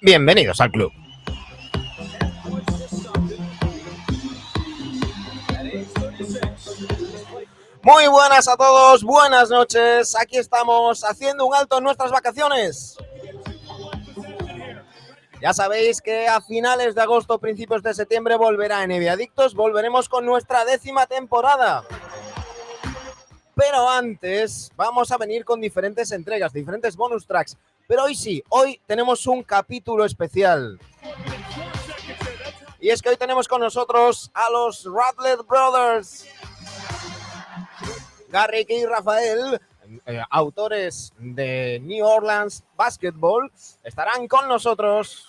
Bienvenidos al club. Muy buenas a todos, buenas noches. Aquí estamos haciendo un alto en nuestras vacaciones. Ya sabéis que a finales de agosto, principios de septiembre volverá NBAdictos, volveremos con nuestra 10ª temporada. Pero antes vamos a venir con diferentes entregas, diferentes bonus tracks. Pero hoy sí, hoy tenemos un capítulo especial. Y es que hoy tenemos con nosotros a los Rattler Brothers. Garrick y Raphael, autores de New Orleans Basketball, estarán con nosotros.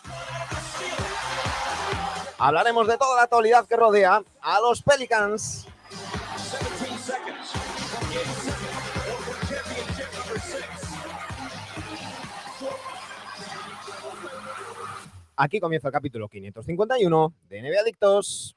Hablaremos de toda la actualidad que rodea a los Pelicans. Aquí comienza el capítulo 551 de NBAdictos.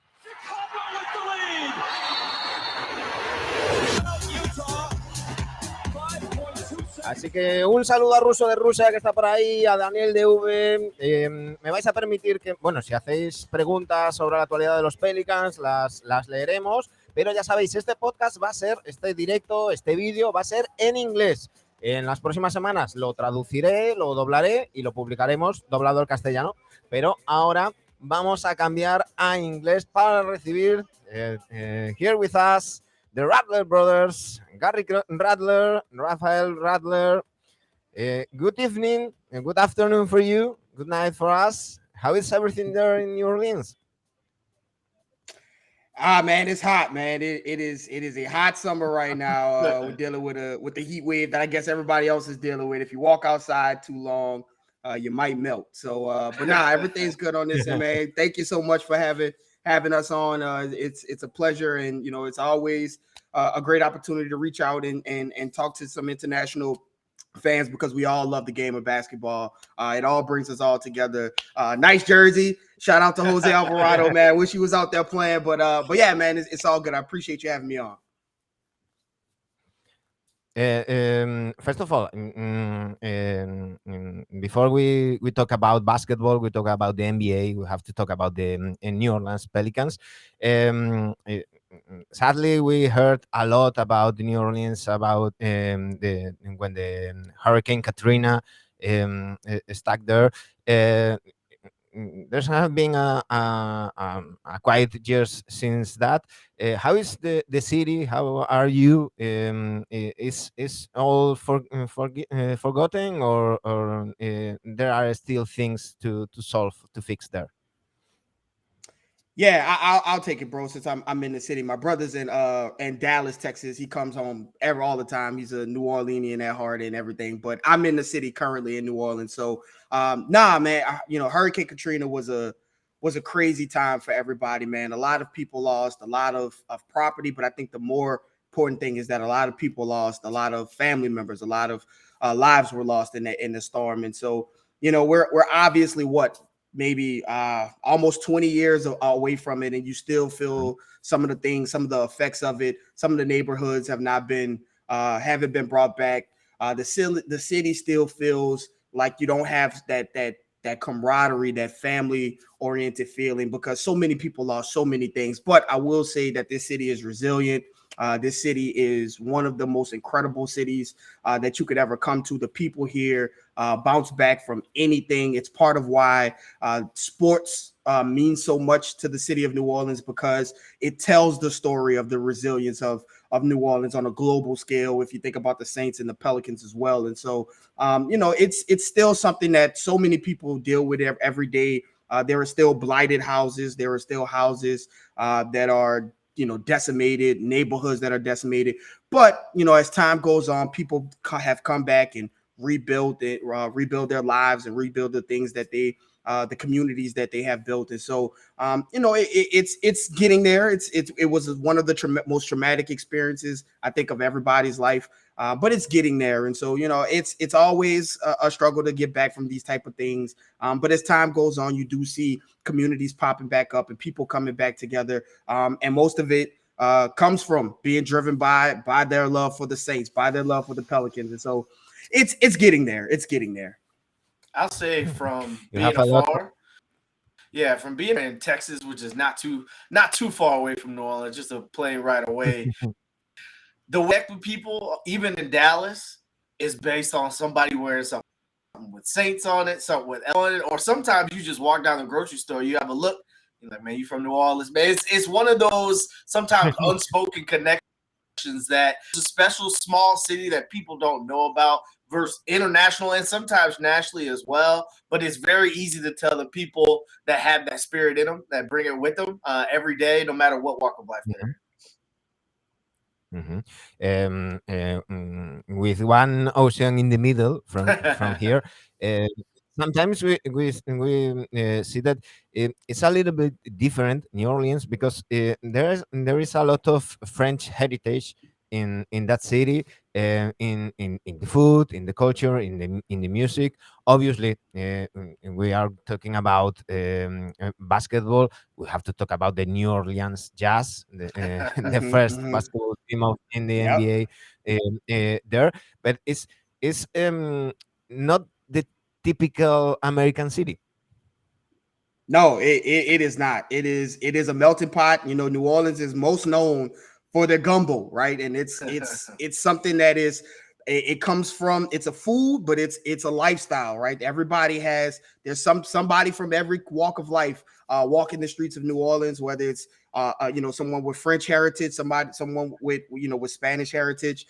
Así que un saludo a Ruso de Rusia que está por ahí, a Daniel de V. Me vais a permitir que, bueno, si hacéis preguntas sobre la actualidad de los Pelicans, las leeremos. Pero ya sabéis, este podcast va a ser, este directo, este vídeo va a ser en inglés. En las próximas semanas lo traduciré, lo doblaré y lo publicaremos doblado al castellano. Pero ahora vamos a cambiar a inglés para recibir here with us the Rattler brothers, Garrick Rattler, Raphael Rattler. Good evening and good afternoon for you. Good night for us. How is everything there in New Orleans? Man, it's hot, man. It is a hot summer right now. We're dealing with the heat wave that I guess everybody else is dealing with. If you walk outside too long, you might melt. So, but nah, everything's good on this end, man. Thank you so much for having us on. It's a pleasure, and you know, it's always a great opportunity to reach out and talk to some international fans because we all love the game of basketball. It all brings us all together. Nice jersey. Shout out to Jose Alvarado, man. Wish he was out there playing, but yeah, man, it's all good. I appreciate you having me on. First of all, before we talk about basketball, we talk about the NBA, we have to talk about the New Orleans Pelicans. Sadly, we heard a lot about the New Orleans about when the Hurricane Katrina stuck there. There's been a quiet years since that. How is the city? How are you? Is all forgotten, or there are still things to solve, to fix there? Yeah, I'll take it, bro. Since I'm in the city, my brother's in Dallas, Texas. He comes home all the time. He's a New Orleanian at heart and everything. But I'm in the city currently in New Orleans. So, nah, man. Hurricane Katrina was a crazy time for everybody, man. A lot of people lost a lot of property, but I think the more important thing is that a lot of people lost a lot of family members. A lot of lives were lost in the storm, and so we're obviously maybe almost 20 years away from it, and you still feel some of the things, some of the effects of it. Some of the neighborhoods haven't been brought back. The city still feels like you don't have that camaraderie, that family oriented feeling, because so many people lost so many things. But I will say that this city is resilient. This city is one of the most incredible cities that you could ever come to. The people here bounce back from anything. It's part of why sports means so much to the city of New Orleans, because it tells the story of the resilience of New Orleans on a global scale. If you think about the Saints and the Pelicans as well. And so, it's still something that so many people deal with every day. There are still blighted houses. There are still houses that are decimated, neighborhoods that are decimated. But, as time goes on, people have come back and rebuild their lives and rebuild the things that the communities that they have built. And so, it's getting there. It was one of the most traumatic experiences, I think, of everybody's life. But it's getting there. And so, it's always a struggle to get back from these type of things. But as time goes on, you do see communities popping back up and people coming back together. And most of it comes from being driven by their love for the Saints, by their love for the Pelicans. And so it's getting there. It's getting there. I'll say from You being have a lot. afar, yeah, from being in Texas, which is not too far away from New Orleans, just a plane ride away. The way with people, even in Dallas, is based on somebody wearing something with Saints on it, something with L on it, or sometimes you just walk down the grocery store, you have a look, you're like, man, you from New Orleans, man. It's one of those sometimes unspoken connections that it's a special small city that people don't know about versus international and sometimes nationally as well. But it's very easy to tell the people that have that spirit in them, that bring it with them every day, no matter what walk of life they're in. Mhm. With one ocean in the middle from here, uh, sometimes we see that it's a little bit different New Orleans because there is a lot of French heritage in that city, in the food, in the culture, in the music. Obviously, we are talking about basketball. We have to talk about the New Orleans Jazz, the first basketball team in the Yep. NBA there, but it's not the typical American city. No, it is not. It is a melting pot. New Orleans is most known for their gumbo, right? And it's something that is it comes from it's a food, but it's a lifestyle, right? There's somebody from every walk of life walking the streets of New Orleans, whether it's someone with French heritage, someone with Spanish heritage,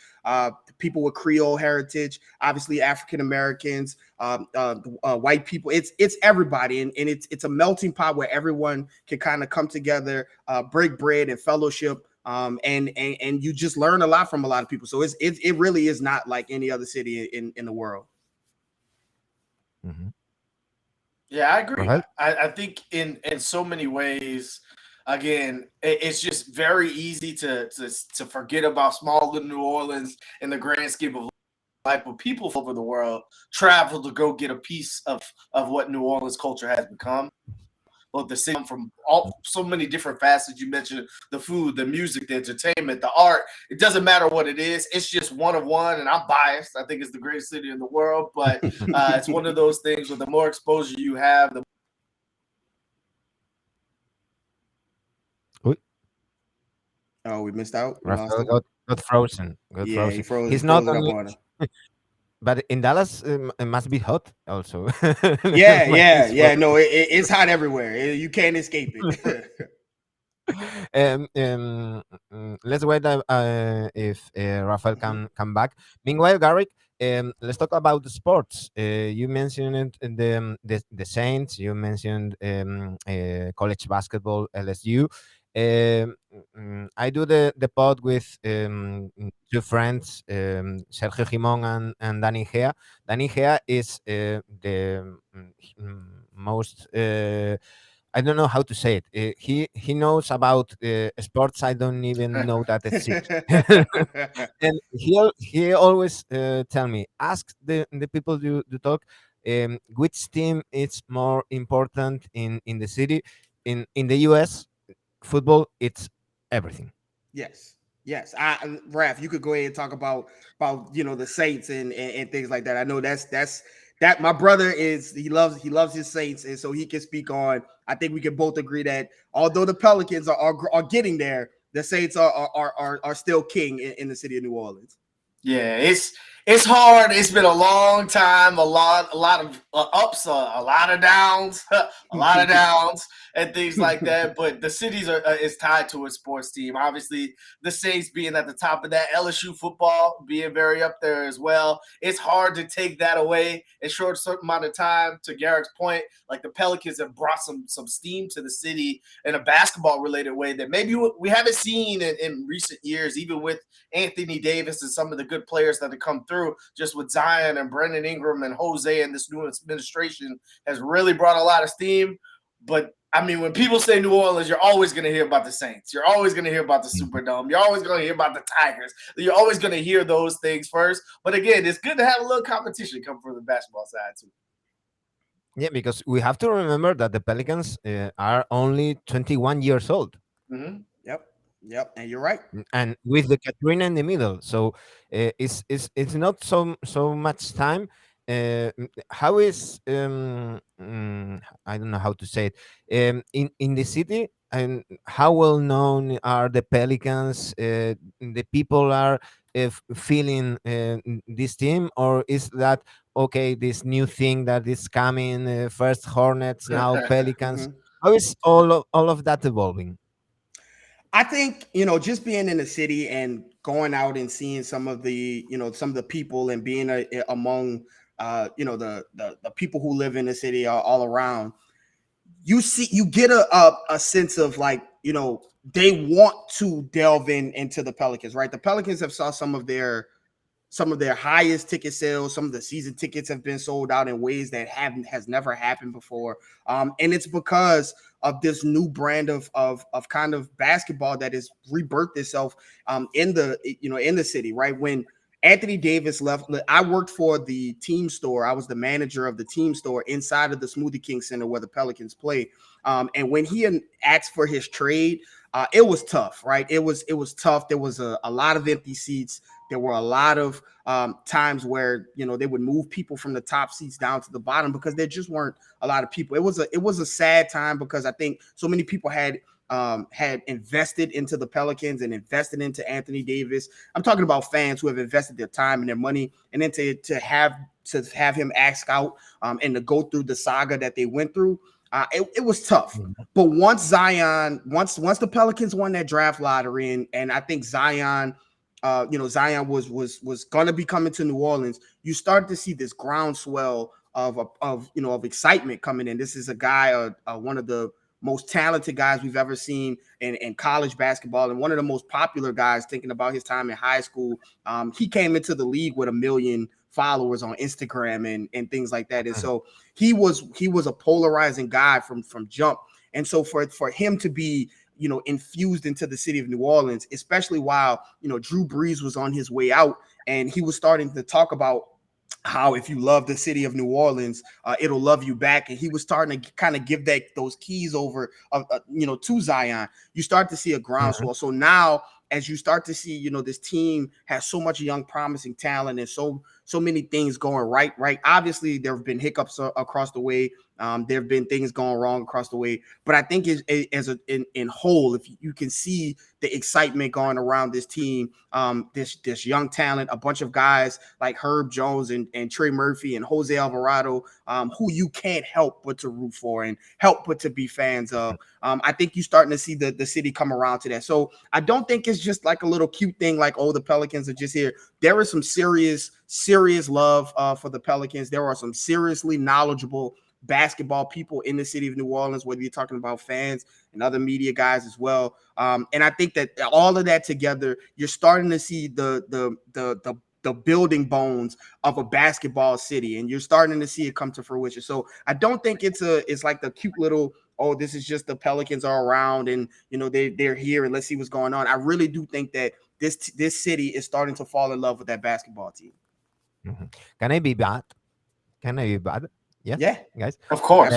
people with Creole heritage, obviously African Americans, white people. It's everybody, and it's a melting pot where everyone can kind of come together, break bread and fellowship. And you just learn a lot from a lot of people. So it really is not like any other city in the world. Mhm. Yeah, I agree. Rahel? I think in so many ways, again, it's just very easy to forget about small little New Orleans in the grand scheme of life, but people from over the world travel to go get a piece of what New Orleans culture has become. Both the city from so many different facets. You mentioned the food, the music, the entertainment, the art. It doesn't matter what it is. It's just one of one, and I'm biased. I think it's the greatest city in the world, but it's one of those things where the more exposure you have, the Uy, Oh, we missed out. We lost Raphael him. got frozen. Got Yeah, he frozen. froze. He He's not froze it up only, on us. but in Dallas, it must be hot also. Yeah, yeah, He's yeah. frozen. No, it's hot everywhere. You can't escape it. Let's wait if Rafael can come back. Meanwhile, Garrick, let's talk about the sports. You mentioned the Saints. You mentioned college basketball, LSU. I do the pod with two friends, Sergio Gimon and Danny Gea. Danny Gea is the most. I don't know how to say it. He knows about sports. I don't even know that exist. And he always tell me, ask the people you talk, which team is more important in the city. In the US, football it's everything. Yes, yes. Raph, you could go ahead and talk about the Saints and things like that. I know that my brother he loves his Saints, and so he can speak on. I think we can both agree that although the Pelicans are getting there, the Saints are still king in the city of New Orleans. Yeah, it's hard. It's been a long time. A lot of ups, a lot of downs, a lot of downs, and things like that. But the cities is tied to a sports team. Obviously, the Saints being at the top of that, LSU football being very up there as well. It's hard to take that away in short certain amount of time. To Garrick's point, like the Pelicans have brought some steam to the city in a basketball related way that maybe we haven't seen in recent years, even with Anthony Davis and some of the good players that have come through, just with Zion and Brendan Ingram and Jose and this new administration has really brought a lot of steam. But I mean, when people say New Orleans, you're always going to hear about the Saints. You're always going to hear about the Superdome. You're always going to hear about the Tigers. You're always going to hear those things first. But again, it's good to have a little competition come from the basketball side too. Yeah, because we have to remember that the Pelicans are only 21 years old. Mm-hmm. Yep, and you're right. And with the Katrina in the middle, so it's not so much time. how is I don't know how to say it, in the city, and how well known are the Pelicans? The people are feeling this team, or is that okay? This new thing that is coming, first Hornets, now Pelicans. Mhm. How is all of that evolving? I think, just being in the city and going out and seeing some of the, some of the people and being among, the people who live in the city all around, you get a sense of like, they want to delve into the Pelicans, right? The Pelicans have saw some of their highest ticket sales. Some of the season tickets have been sold out in ways that has never happened before, and it's because of this new brand of kind of basketball that has rebirthed itself in the city. Right when Anthony Davis left, I worked for the team store. I was the manager of the team store inside of the Smoothie King Center where the Pelicans play. And when he asked for his trade, it was tough, right? It was tough. There was a lot of empty seats. There were a lot of times where they would move people from the top seats down to the bottom because there just weren't a lot of people. It was a sad time because I think so many people had invested into the Pelicans and invested into Anthony Davis. I'm talking about fans who have invested their time and their money, and then to have him ask out and to go through the saga that they went through. It was tough. But once the Pelicans won that draft lottery, and I think Zion Zion was going to be coming to New Orleans, you started to see this groundswell of excitement coming in. This is a guy, one of the most talented guys we've ever seen in college basketball, and one of the most popular guys. Thinking about his time in high school, he came into the league with 1 million followers on Instagram and things like that. And so he was a polarizing guy from jump. And so for him to be infused into the city of New Orleans, especially while Drew Brees was on his way out, and he was starting to talk about how if you love the city of New Orleans, it'll love you back. And he was starting to kind of give those keys over, to Zion. You start to see a groundswell. So now, as you start to see, this team has so much young, promising talent and so many things going right. Obviously, there have been hiccups across the way. There have been things going wrong across the way, but I think in whole, if you can see the excitement going around this team, this young talent, a bunch of guys like Herb Jones and Trey Murphy and Jose Alvarado, who you can't help but to root for and help but to be fans of. I think you're starting to see the city come around to that. So I don't think it's just like a little cute thing like, oh, the Pelicans are just here. There is some serious love for the Pelicans. There are some seriously knowledgeable basketball people in the city of New Orleans, whether you're talking about fans and other media guys as well. And I think that all of that together, you're starting to see the building bones of a basketball city, and you're starting to see it come to fruition. So I don't think it's like the cute little, oh, this is just the Pelicans are around and they're here and let's see what's going on. I really do think that this city is starting to fall in love with that basketball team. Can I be bad? Can I be bad? Yes, Yeah, guys. Of course.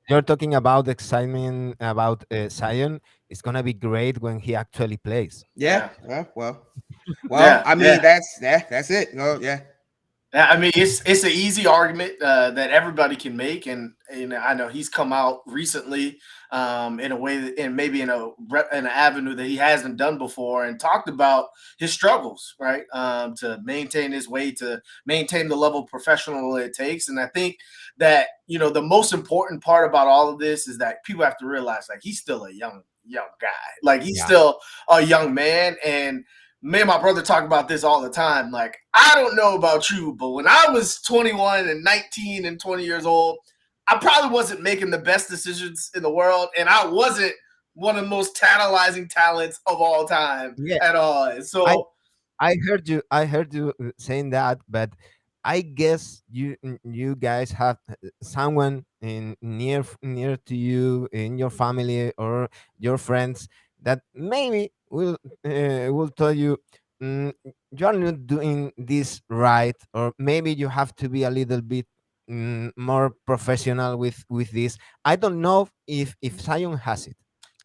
You're talking about excitement about Zion. It's gonna be great when he actually plays. Yeah. Well. I mean, that's it. Oh, yeah. I mean, it's an easy argument that everybody can make, and I know he's come out recently in a way and maybe in an avenue that he hasn't done before, and talked about his struggles, right, to maintain his weight, to maintain the level of professional it takes. And I think that the most important part about all of this is that people have to realize, like, he's still a young guy, like he's still a young man. And me and my brother talk about this all the time. Like, I don't know about you, but when I was 21 and 19 and 20 years old, I probably wasn't making the best decisions in the world, and I wasn't one of the most tantalizing talents of all time at all. So I heard you saying that, but I guess you guys have someone near to you in your family or your friends that maybe will tell you, mm, you are not doing this right, or maybe you have to be a little bit more professional with this. I don't know if Zion has it.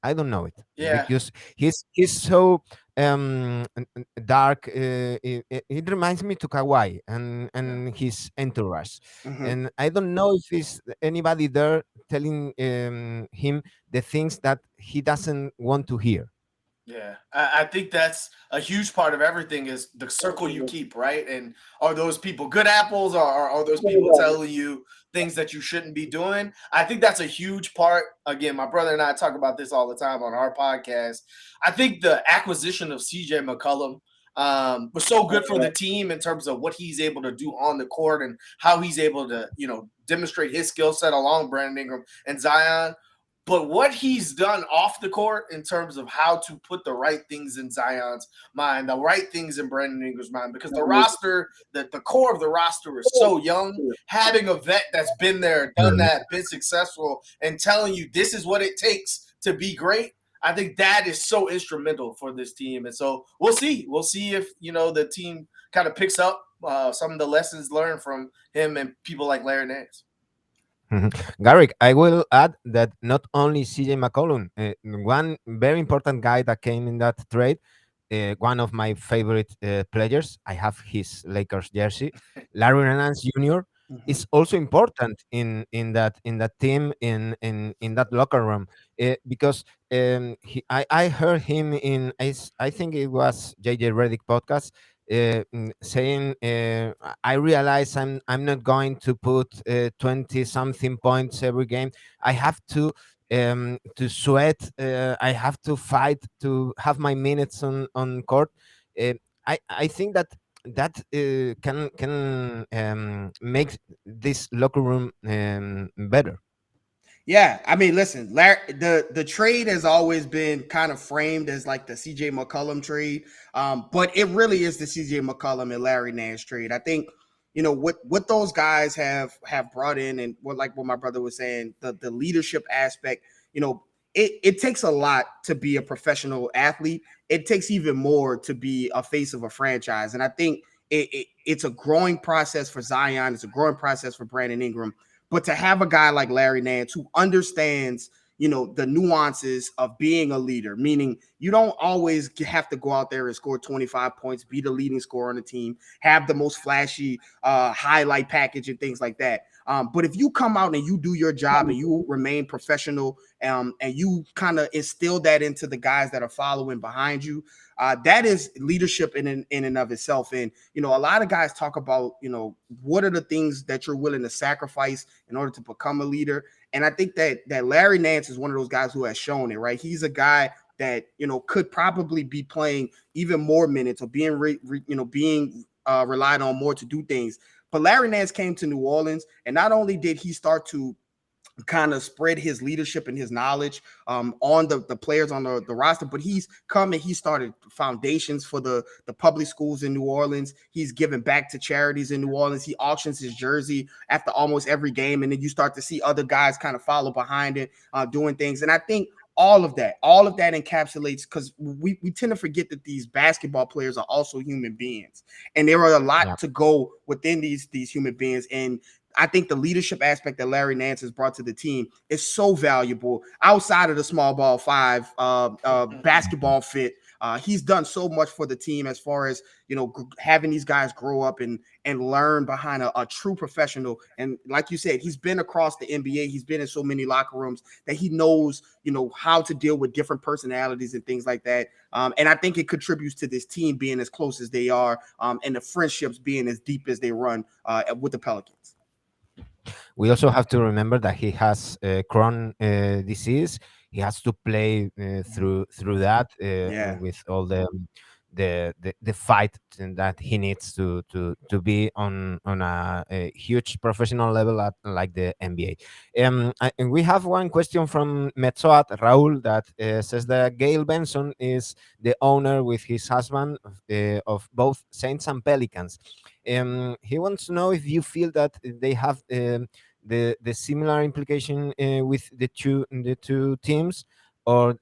I don't know it yeah, because he's so dark. It reminds me to Kawhi and his entourage, Mhm. and I don't know if is anybody there telling him the things that he doesn't want to hear. Yeah, I think that's a huge part of everything is the circle you keep, right? And are those people good apples, or are those people telling you things that you shouldn't be doing? I think that's a huge part. Again, my brother and I talk about this all the time on our podcast. I think the acquisition of CJ McCollum was so good for the team in terms of what he's able to do on the court and how he's able to, demonstrate his skill set along Brandon Ingram and Zion. But what he's done off the court in terms of how to put the right things in Zion's mind, the right things in Brandon Ingram's mind, because the roster, the core of the roster is so young. Having a vet that's been there, done Mhm. that, been successful, and telling you this is what it takes to be great, I think that is so instrumental for this team. And so we'll see. We'll see if the team kind of picks up some of the lessons learned from him and people like Larry Nance. Mhm. Garrick, I will add that not only CJ McCollum, one very important guy that came in that trade, one of my favorite players, I have his Lakers jersey, Larry Nance Jr. Mhm. is also important in that team in that locker room, because I heard him I think it was JJ Redick podcast, saying, I realize I'm not going to put 20 something points every game. I have to sweat. I have to fight to have my minutes on court. uh, I think that can make this locker room better. Yeah, I mean, listen, the trade has always been kind of framed as like the CJ McCollum trade, but it really is the CJ McCollum and Larry Nance trade. I think what those guys have brought in, and what my brother was saying, the leadership aspect. It takes a lot to be a professional athlete. It takes even more to be a face of a franchise, and I think it's a growing process for Zion. It's a growing process for Brandon Ingram. But to have a guy like Larry Nance who understands, the nuances of being a leader, meaning you don't always have to go out there and score 25 points, be the leading scorer on the team, have the most flashy highlight package and things like that. But if you come out and you do your job and you remain professional, and you kind of instill that into the guys that are following behind you, that is leadership in and of itself. And a lot of guys talk about what are the things that you're willing to sacrifice in order to become a leader. And I think that Larry Nance is one of those guys who has shown it. Right, he's a guy that could probably be playing even more minutes or being being relied on more to do things. But Larry Nance came to New Orleans, and not only did he start to kind of spread his leadership and his knowledge on the players on the roster, but he's come and he started foundations for the public schools in New Orleans. He's given back to charities in New Orleans. He auctions his jersey after almost every game, and then you start to see other guys kind of follow behind it, doing things. And I think all of that encapsulates, because we tend to forget that these basketball players are also human beings, and there are a lot to go within these human beings. And I think the leadership aspect that Larry Nance has brought to the team is so valuable outside of the small ball five basketball fit. He's done so much for the team as far as having these guys grow up and learn behind a true professional. And like you said, he's been across the NBA. He's been in so many locker rooms that he knows how to deal with different personalities and things like that. And I think it contributes to this team being as close as they are, and the friendships being as deep as they run with the Pelicans. We also have to remember that he has Crohn disease. He has to play through that, Yeah. with all the fight that he needs to be on a huge professional level at like the NBA. And we have one question from Metzoat Raul that says that Gail Benson is the owner with his husband of both Saints and Pelicans. He wants to know if you feel that they have the similar implication with the two teams, or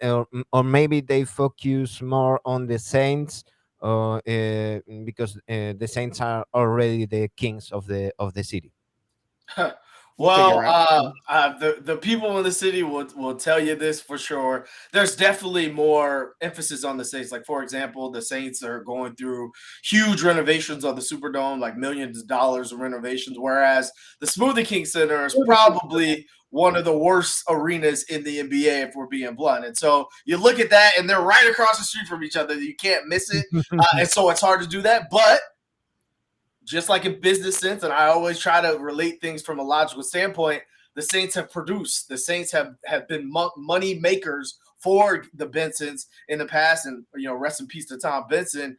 maybe they focus more on the Saints, or because the Saints are already the kings of the city. Well, figure out. the people in the city will tell you this for sure. There's definitely more emphasis on the Saints. Like for example, the Saints are going through huge renovations of the Superdome, like millions of dollars of renovations. Whereas the Smoothie King Center is probably one of the worst arenas in the NBA, if we're being blunt. And so you look at that, and they're right across the street from each other. You can't miss it, and so it's hard to do that. But just like in business sense, and I always try to relate things from a logical standpoint, the Saints have produced. The Saints have been money makers for the Bensons in the past, and rest in peace to Tom Benson.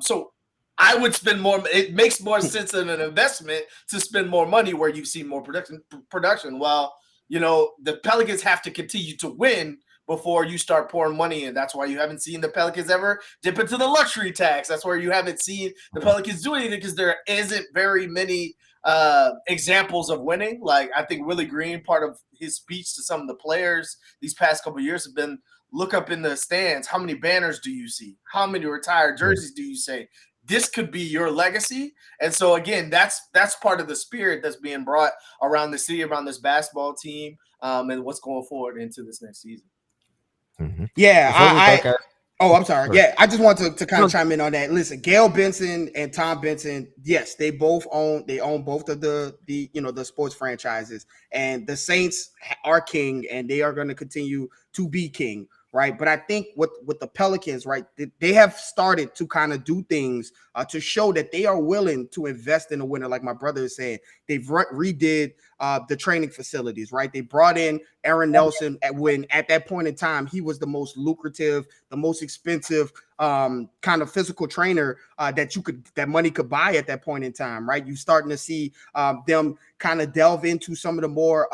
So I would spend more. It makes more sense than an investment to spend more money where you see more production. Well, the Pelicans have to continue to win before you start pouring money in. That's why you haven't seen the Pelicans ever dip into the luxury tax. That's where you haven't seen the Pelicans do anything, because there isn't very many examples of winning. Like I think Willie Green, part of his speech to some of the players these past couple of years have been, look up in the stands. How many banners do you see? How many retired jerseys do you say? This could be your legacy. And so again, that's part of the spirit that's being brought around the city, around this basketball team, and what's going forward into this next season. Yeah, I'm sorry. Yeah, I just want to kind of chime in on that. Listen, Gail Benson and Tom Benson, yes, they own both of the sports franchises, and the Saints are king, and they are going to continue to be king, right? But I think with the Pelicans, right, they have started to kind of do things to show that they are willing to invest in a winner. Like my brother is saying, they've redid the training facilities, right? They brought in Aaron Nelson at that point in time, he was the most lucrative, the most expensive kind of physical trainer that money could buy at that point in time, right? You're starting to see them kind of delve into some of the more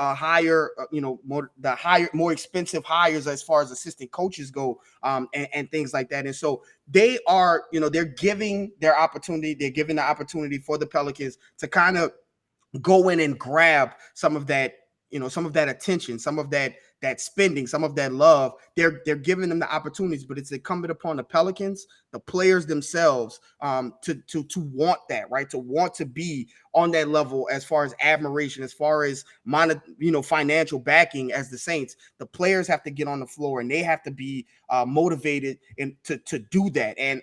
more expensive hires as far as assistant coaches go, and things like that. And so they are, they're giving the opportunity for the Pelicans to kind of go in and grab some of that, some of that attention, some of that spending, some of that love. They're giving them the opportunities, but it's incumbent upon the Pelicans, the players themselves, to want that, right? To want to be on that level as far as admiration, as far as financial backing as the Saints. The players have to get on the floor, and they have to be motivated and to do that. And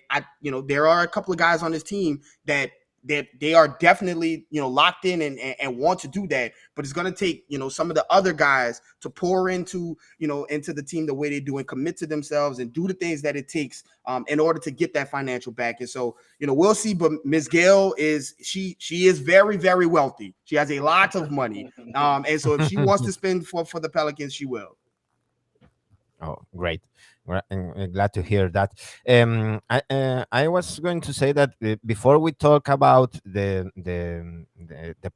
there are a couple of guys on this team that they are definitely locked in and want to do that, but it's going to take some of the other guys to pour into the team the way they do and commit to themselves and do the things that it takes in order to get that financial back. And so we'll see. But Ms. Gail is very, very wealthy. She has a lot of money, and so if she wants to spend for the Pelicans, she will. Oh, great. Glad to hear that. I was going to say that before we talk about the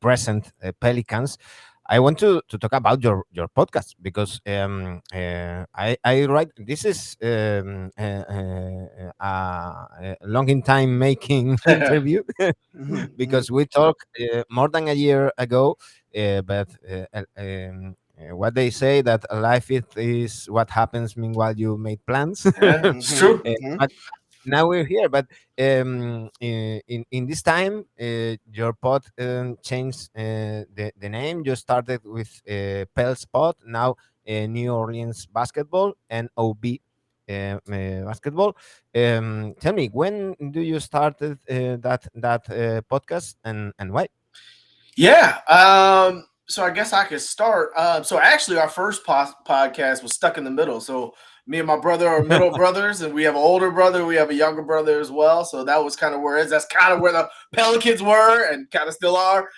present Pelicans, I want to talk about your podcast, because I write, this is a long in time making interview, because we talked more than a year ago, but what they say, that life is what happens meanwhile you make plans. It's true. But now we're here. But in this time, your pod changed the name. You started with Pels Pod, now New Orleans Basketball, NOB Basketball. Tell me, when do you started that podcast, and why? Yeah. So I guess I could start. So actually, our first podcast was stuck in the middle. So me and my brother are middle brothers, and we have an older brother. We have a younger brother as well. So that was kind of where that's kind of where the Pelicans were and kind of still are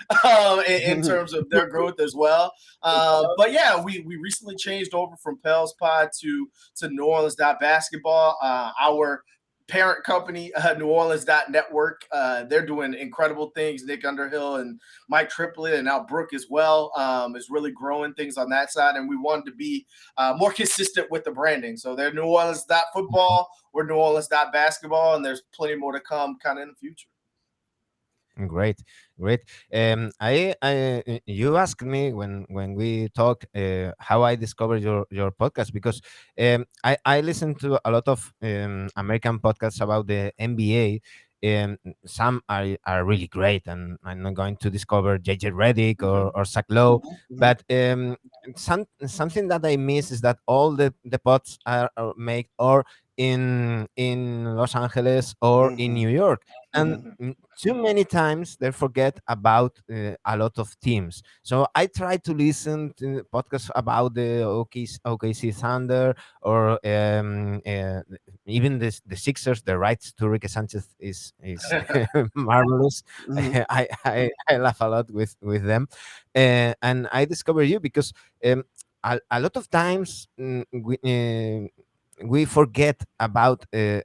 in terms of their growth as well. But yeah, we recently changed over from Pels Pod to New Orleans Basketball. Our parent company, New Orleans Network, they're doing incredible things. Nick Underhill and Mike Triplett, and now Brooke as well, is really growing things on that side. And we wanted to be more consistent with the branding. So they're New Orleans Football, we're New Orleans Basketball, and there's plenty more to come kind of in the future. Great. I you asked me when we talked how I discovered your podcast, because I listen to a lot of American podcasts about the NBA, some are really great, and I'm not going to discover JJ Redick or Zach Lowe, but something that I miss is that all the pods are made or in Los Angeles or in New York, and too many times they forget about a lot of teams. So I try to listen to podcasts about the OKC Thunder or even the Sixers. The rights to Ricky Sanchez is marvelous. I laugh a lot with them, and I discover you because a lot of times we forget about the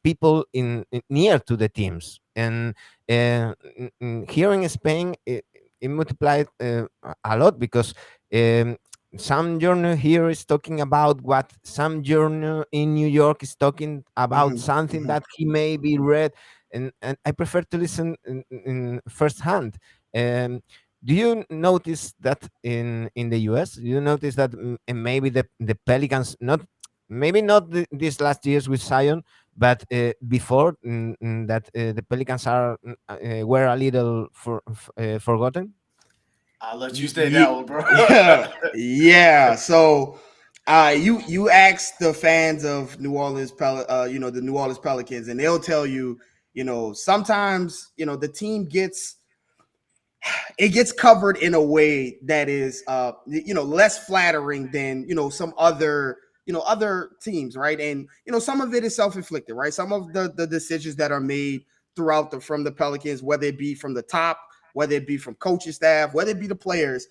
people in near to the teams, and here in Spain it multiplied a lot because um, some journal here is talking about what some journal in New York is talking about something that he maybe read, and I prefer to listen in first hand. Do you notice that in the US? Do you notice that maybe the Pelicans, not maybe not these last years with Zion, but before that the Pelicans were a little forgotten? I'll let you stay that one, bro. Yeah. So, you ask the fans of New Orleans, the New Orleans Pelicans, and they'll tell you, sometimes, the team gets covered in a way that is, less flattering than, some other teams, right? And, some of it is self-inflicted, right? Some of the decisions that are made from the Pelicans, whether it be from the top, whether it be from coaching staff, whether it be the players,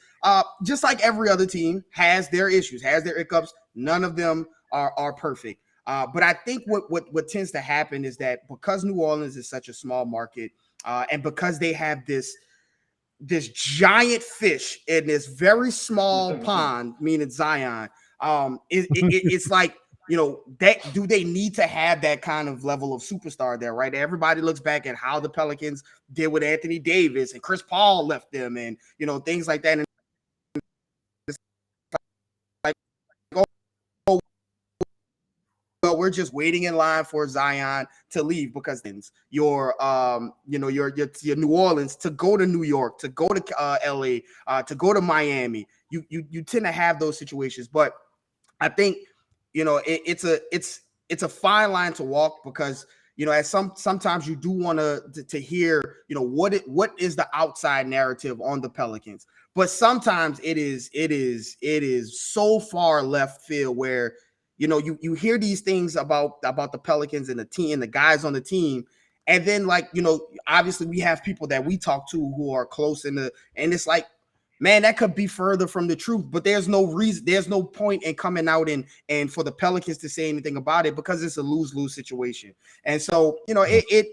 just like every other team has their issues, has their hiccups. None of them are perfect. But I think what tends to happen is that because New Orleans is such a small market, and because they have this giant fish in this very small pond, meaning Zion, it's like, that do they need to have that kind of level of superstar there, right? Everybody looks back at how the Pelicans did with Anthony Davis and Chris Paul left them, and things like that. And it's like, oh, well, we're just waiting in line for Zion to leave because your New Orleans to go to New York, to go to LA, to go to Miami. You tend to have those situations, but I think it's a fine line to walk because as sometimes you do want to hear what is the outside narrative on the Pelicans, but sometimes it is so far left field where you hear these things about the Pelicans and the team and the guys on the team, and then obviously we have people that we talk to who are close and it's like, man, that could be further from the truth, but there's no reason, there's no point in coming out and for the Pelicans to say anything about it because it's a lose-lose situation. And so, it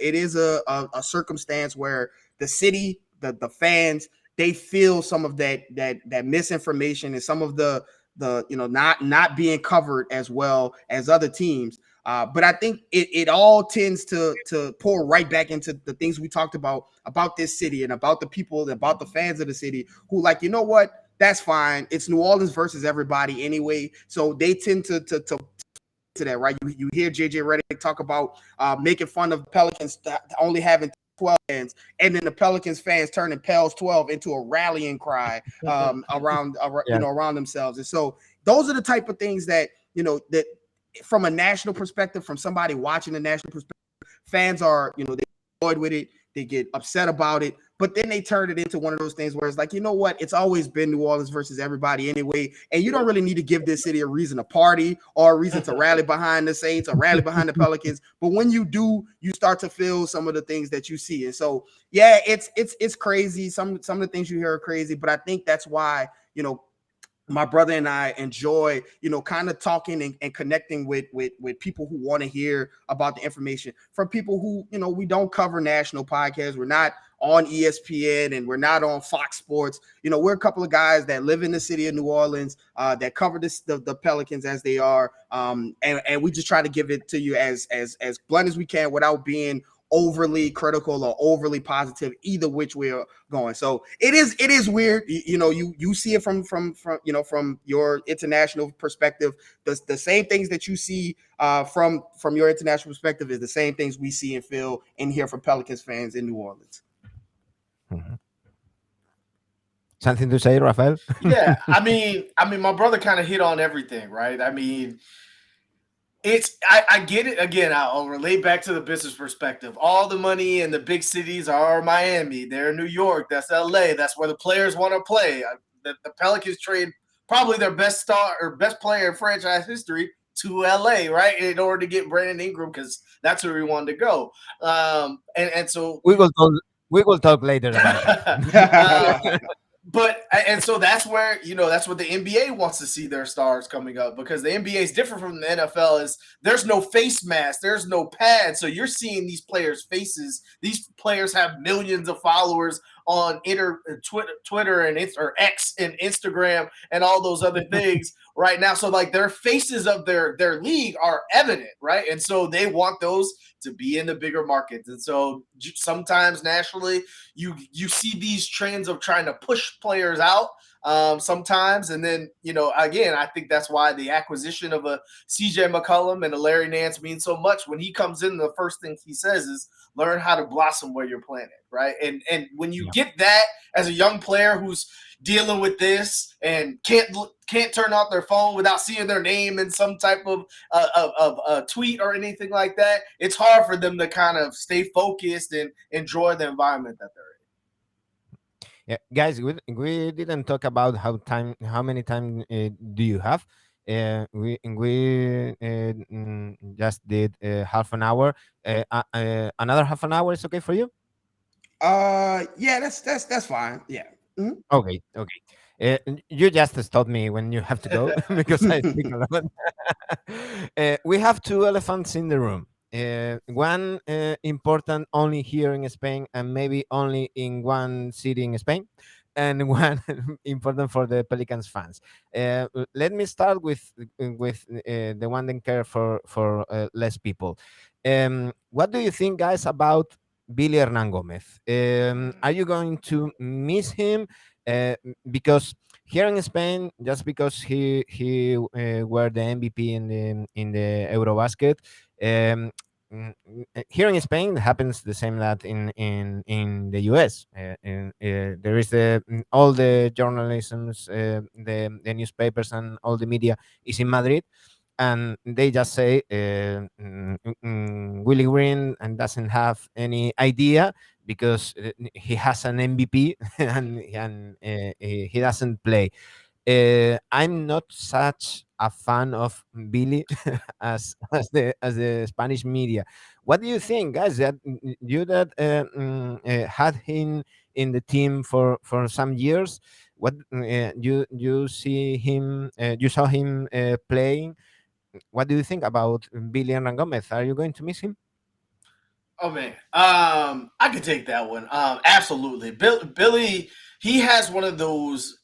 is a circumstance where the city, the fans, they feel some of that misinformation and some of the not being covered as well as other teams. But I think it all tends to pour right back into the things we talked about this city and about the people, about the fans of the city who like, what, that's fine. It's New Orleans versus everybody anyway. So they tend to that, right? You hear JJ Redick talk about making fun of Pelicans only having 12 fans, and then the Pelicans fans turning Pels 12 into a rallying cry around themselves. And so those are the type of things that that from a national perspective, from somebody watching the national perspective, fans are they annoyed with it, they get upset about it, but then they turn it into one of those things where it's like, what, it's always been New Orleans versus everybody anyway, and you don't really need to give this city a reason to party or a reason to rally behind the Saints or rally behind the Pelicans. But when you do, you start to feel some of the things that you see. And so yeah, it's crazy. Some of the things you hear are crazy, but I think that's why my brother and I enjoy, kind of talking and connecting with people who want to hear about the information from people who, we don't cover national podcasts. We're not on ESPN and we're not on Fox Sports. We're a couple of guys that live in the city of New Orleans, that cover the Pelicans as they are. And we just try to give it to you as blunt as we can without being overly critical or overly positive either which way are going. So it is weird. You see it from your international perspective. The same things that you see from your international perspective is the same things we see and feel and hear from Pelicans fans in New Orleans. Mm-hmm. Something to say, Raphael? Yeah, I mean, my brother kind of hit on everything, right? I mean, I get it. Again, I'll relate back to the business perspective. All the money in the big cities are Miami. They're New York. That's LA. That's where the players want to play. The Pelicans trade probably their best star or best player in franchise history to LA, right? In order to get Brandon Ingram, because that's where we wanted to go. And so we will talk later about that. And so that's where, that's what the NBA wants to see their stars coming up, because the NBA is different from the NFL. Is there's no face mask, there's no pad. So you're seeing these players' faces. These players have millions of followers on Twitter and X and Instagram and all those other things right now. So like their faces of their league are evident, right? And so they want those to be in the bigger markets. And so sometimes nationally you see these trends of trying to push players out sometimes. And then, again, I think that's why the acquisition of a CJ McCollum and a Larry Nance means so much. When he comes in, the first thing he says is learn how to blossom where you're planted, right? And when you get that as a young player who's dealing with this and can't turn off their phone without seeing their name in some type of tweet or anything like that, it's hard for them to kind of stay focused and enjoy the environment that they're in. Yeah, guys, we didn't talk about how many time do you have. We just did half an hour. Another half an hour is okay for you? Yeah, that's fine. Yeah. Mm-hmm. Okay. You just stop me when you have to go because I speak a lot. We have two elephants in the room. One important only here in Spain and maybe only in one city in Spain, and one important for the Pelicans fans. Let me start with the one that care for less people. What do you think, guys, about Billy Hernan Gomez? Are you going to miss him? Because here in Spain, just because he were the MVP in the Eurobasket, here in Spain it happens the same that in the US. There is all the journalisms, the newspapers and all the media is in Madrid, and they just say Willie Green and doesn't have any idea because he has an MVP and he doesn't play. I'm not such a fan of Billy as the Spanish media. What do you think, guys? That you had him in the team for some years. What you see him? You saw him playing. What do you think about Billy and Gomez? Are you going to miss him? Oh man, I could take that one. Absolutely, Billy. He has one of those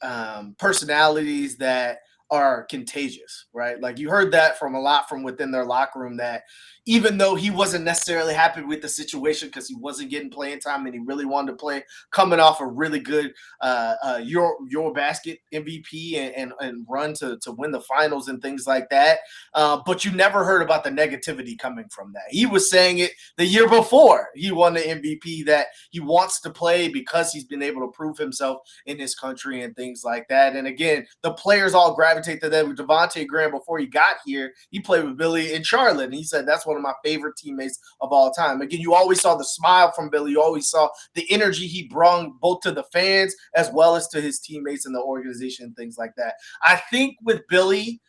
personalities that are contagious, right? Like you heard that from a lot from within their locker room, that even though he wasn't necessarily happy with the situation because he wasn't getting playing time and he really wanted to play, coming off a really good Eurobasket MVP and run to win the finals and things like that. But you never heard about the negativity coming from that. He was saying it the year before he won the MVP, that he wants to play because he's been able to prove himself in his country and things like that. And again, the players all gravitate to that. With Devontae Graham, before he got here, he played with Billy in Charlotte, and he said that's one of my favorite teammates of all time. Again, you always saw the smile from Billy. You always saw the energy he brought both to the fans as well as to his teammates in the organization and things like that. I think with Billy,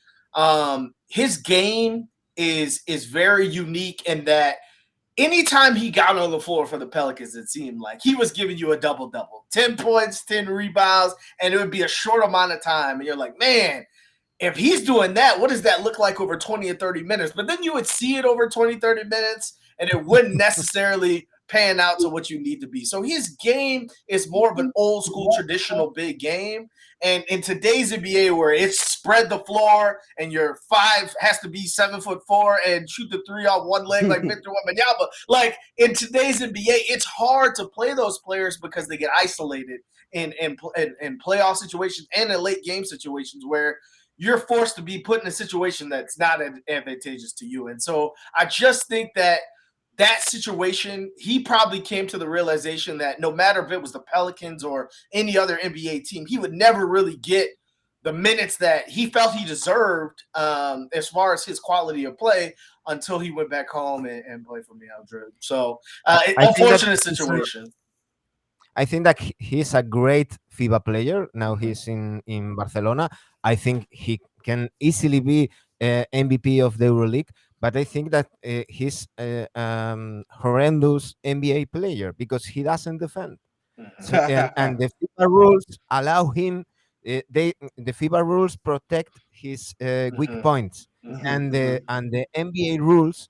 his game is very unique in that anytime he got on the floor for the Pelicans, it seemed like he was giving you a double-double, 10 points, 10 rebounds, and it would be a short amount of time. And you're like, man, if he's doing that, what does that look like over 20 or 30 minutes? But then you would see it over 20, 30 minutes, and it wouldn't necessarily pan out to what you need to be. So his game is more of an old school traditional big game. And in today's NBA, where it's spread the floor and your 5 has to be 7'4" and shoot the 3 on one leg like Victor Wembanyama, like in today's NBA, it's hard to play those players because they get isolated in playoff situations and in late game situations where you're forced to be put in a situation that's not advantageous to you. And so I just think that situation, he probably came to the realization that no matter if it was the Pelicans or any other NBA team, he would never really get the minutes that he felt he deserved as far as his quality of play until he went back home and played for Real Madrid. So unfortunate situation. I think that he's a great FIBA player. Now he's in Barcelona. I think he can easily be MVP of the EuroLeague. But I think that he's a horrendous NBA player because he doesn't defend. So, and the FIBA rules allow him. The FIBA rules protect his weak points, and the NBA rules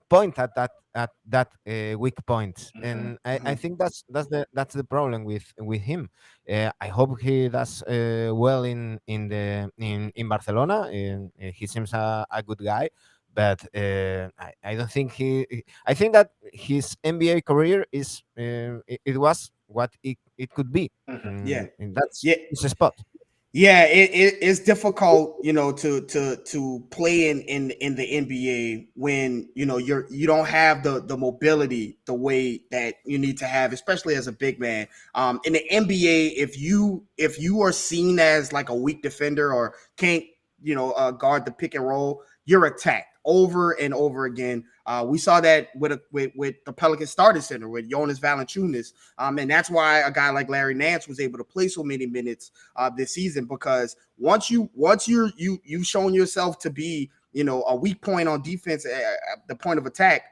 point at that weak point. And I think that's the problem with him. I hope he does well in Barcelona. He seems a good guy. But I don't think I think that his NBA career is it was what it could be. Yeah, and that's his spot. Yeah, it's difficult, to play in the NBA when you don't have the mobility the way that you need to have, especially as a big man. In the NBA, if you are seen as like a weak defender or can't guard the pick and roll, you're attacked over and over again. We saw that with the Pelicans starting center with Jonas Valanciunas, and that's why a guy like Larry Nance was able to play so many minutes this season, because once you've shown yourself to be a weak point on defense at the point of attack,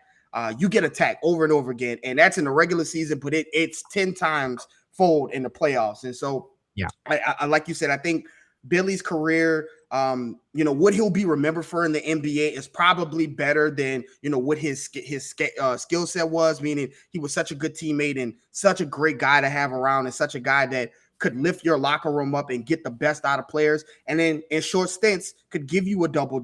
you get attacked over and over again, and that's in the regular season, but it's 10 times fold in the playoffs. And so I like you said, I think Billy's career, what he'll be remembered for in the NBA is probably better than what his skill set was. Meaning, he was such a good teammate and such a great guy to have around, and such a guy that could lift your locker room up and get the best out of players. And then in short stints, could give you a double,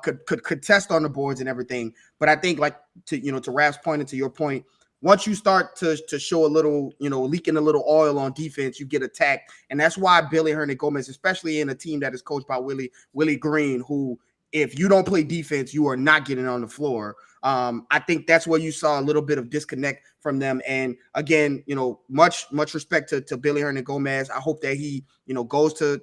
could contest on the boards and everything. But I think, like to Raph's point and to your point, once you start to show a little, leaking a little oil on defense, you get attacked. And that's why Billy Hernangomez, especially in a team that is coached by Willie Green, who, if you don't play defense, you are not getting on the floor. I think that's where you saw a little bit of disconnect from them. And again, much respect to Billy Hernangomez. I hope that he, goes to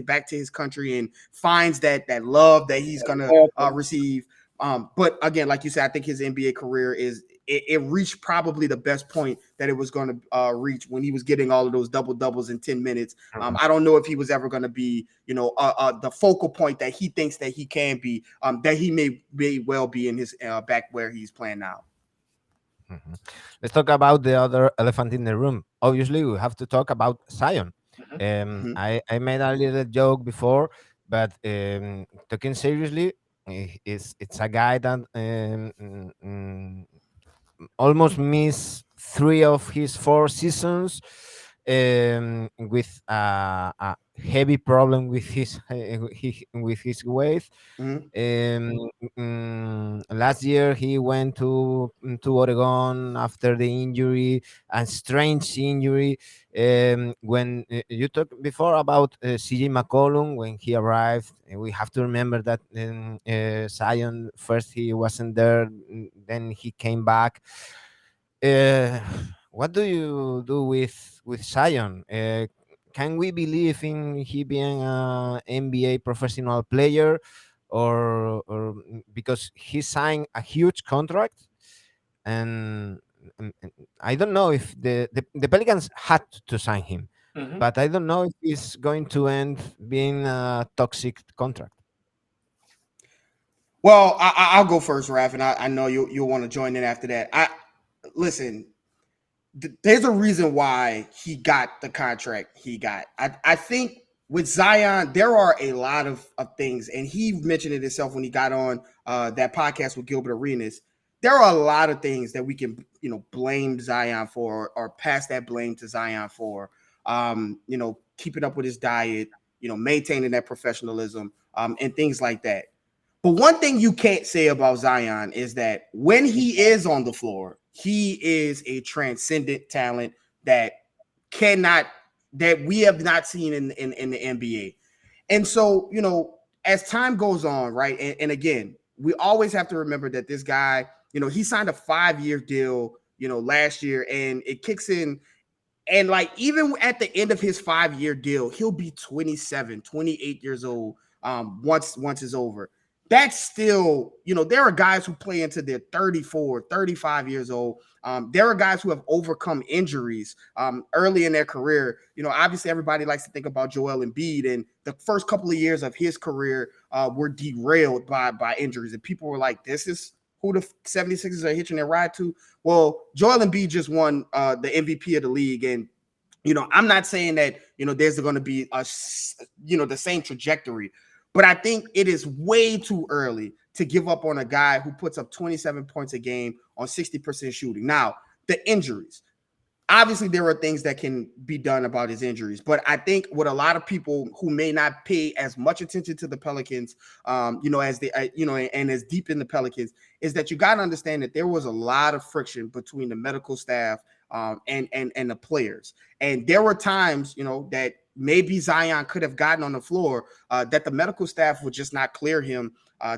back to his country and finds that love that he's going to receive. But again, like you said, I think his NBA career it reached probably the best point that it was going to reach when he was getting all of those doubles in 10 minutes. I don't know if he was ever going to be, the focal point that he thinks that he can be, that he may well be in his back where he's playing now. Let's talk about the other elephant in the room. Obviously, we have to talk about Zion. I made a little joke before, but talking seriously, it's a guy that almost missed 3 of his 4 seasons with a heavy problem with his weight. Last year he went to Oregon after the injury, a strange injury. When you talked before about CJ McCollum, when he arrived, we have to remember that Zion, first he wasn't there, then he came back. What do you do with Zion? Can we believe in he being an NBA professional player, or because he signed a huge contract, and I don't know if the Pelicans had to sign him, but I don't know if it's going to end being a toxic contract. Well, I'll go first, Raph, and I know you'll want to join in after that. Listen. There's a reason why he got the contract he got. I think with Zion, there are a lot of things, and he mentioned it himself when he got on that podcast with Gilbert Arenas. there are a lot of things that we can, blame Zion for or pass that blame to Zion for. Keeping up with his diet, maintaining that professionalism, and things like that. But one thing you can't say about Zion is that when he is on the floor, he is a transcendent talent that we have not seen in the NBA. And so, as time goes on, right, and again, we always have to remember that this guy, he signed a 5-year deal, last year, and it kicks in. And like, even at the end of his 5-year deal, he'll be 27, 28 years old once it's over. That's still, there are guys who play into their 34, 35 years old. There are guys who have overcome injuries early in their career. Obviously everybody likes to think about Joel Embiid, and the first couple of years of his career were derailed by injuries. And people were like, this is who the 76ers are hitching their ride to. Well, Joel Embiid just won the MVP of the league. And, I'm not saying that, there's going to be the same trajectory, but I think it is way too early to give up on a guy who puts up 27 points a game on 60% shooting. Now, the injuries, obviously there are things that can be done about his injuries, but I think what a lot of people who may not pay as much attention to the Pelicans, as they, and as deep in the Pelicans, is that you got to understand that there was a lot of friction between the medical staff and the players. And there were times, that maybe Zion could have gotten on the floor that the medical staff would just not clear him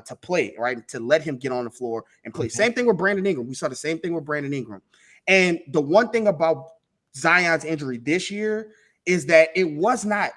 to play, right? To let him get on the floor and play. Same thing with Brandon Ingram. We saw the same thing with Brandon Ingram. And the one thing about Zion's injury this year is that it was not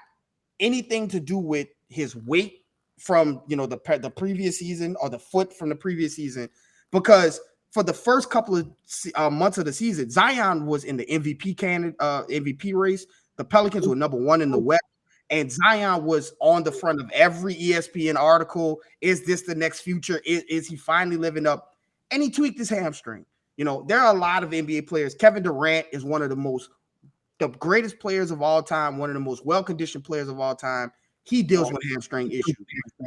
anything to do with his weight from, the previous season or the foot from the previous season, because for the first couple of months of the season, Zion was in the MVP race. The Pelicans were number 1 in the West, and Zion was on the front of every ESPN article. Is this the next future? Is he finally living up? And he tweaked his hamstring. There are a lot of NBA players. Kevin Durant is one of the greatest players of all time, one of the most well-conditioned players of all time. He deals with hamstring issues.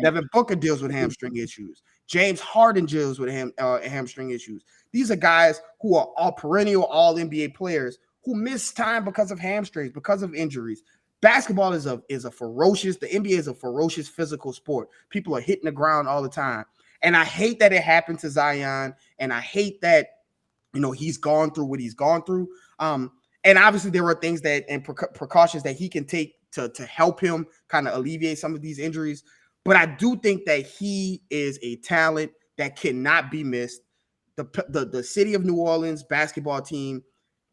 Devin Booker deals with hamstring issues. James Harden deals with hamstring issues. These are guys who are all perennial all-NBA players who miss time because of hamstrings, because of injuries. Basketball is a ferocious, the NBA is a ferocious physical sport. People are hitting the ground all the time. And I hate that it happened to Zion, and I hate that, he's gone through what he's gone through. And obviously there are things that and precautions that he can take to help him kind of alleviate some of these injuries. But I do think that he is a talent that cannot be missed. The city of New Orleans basketball team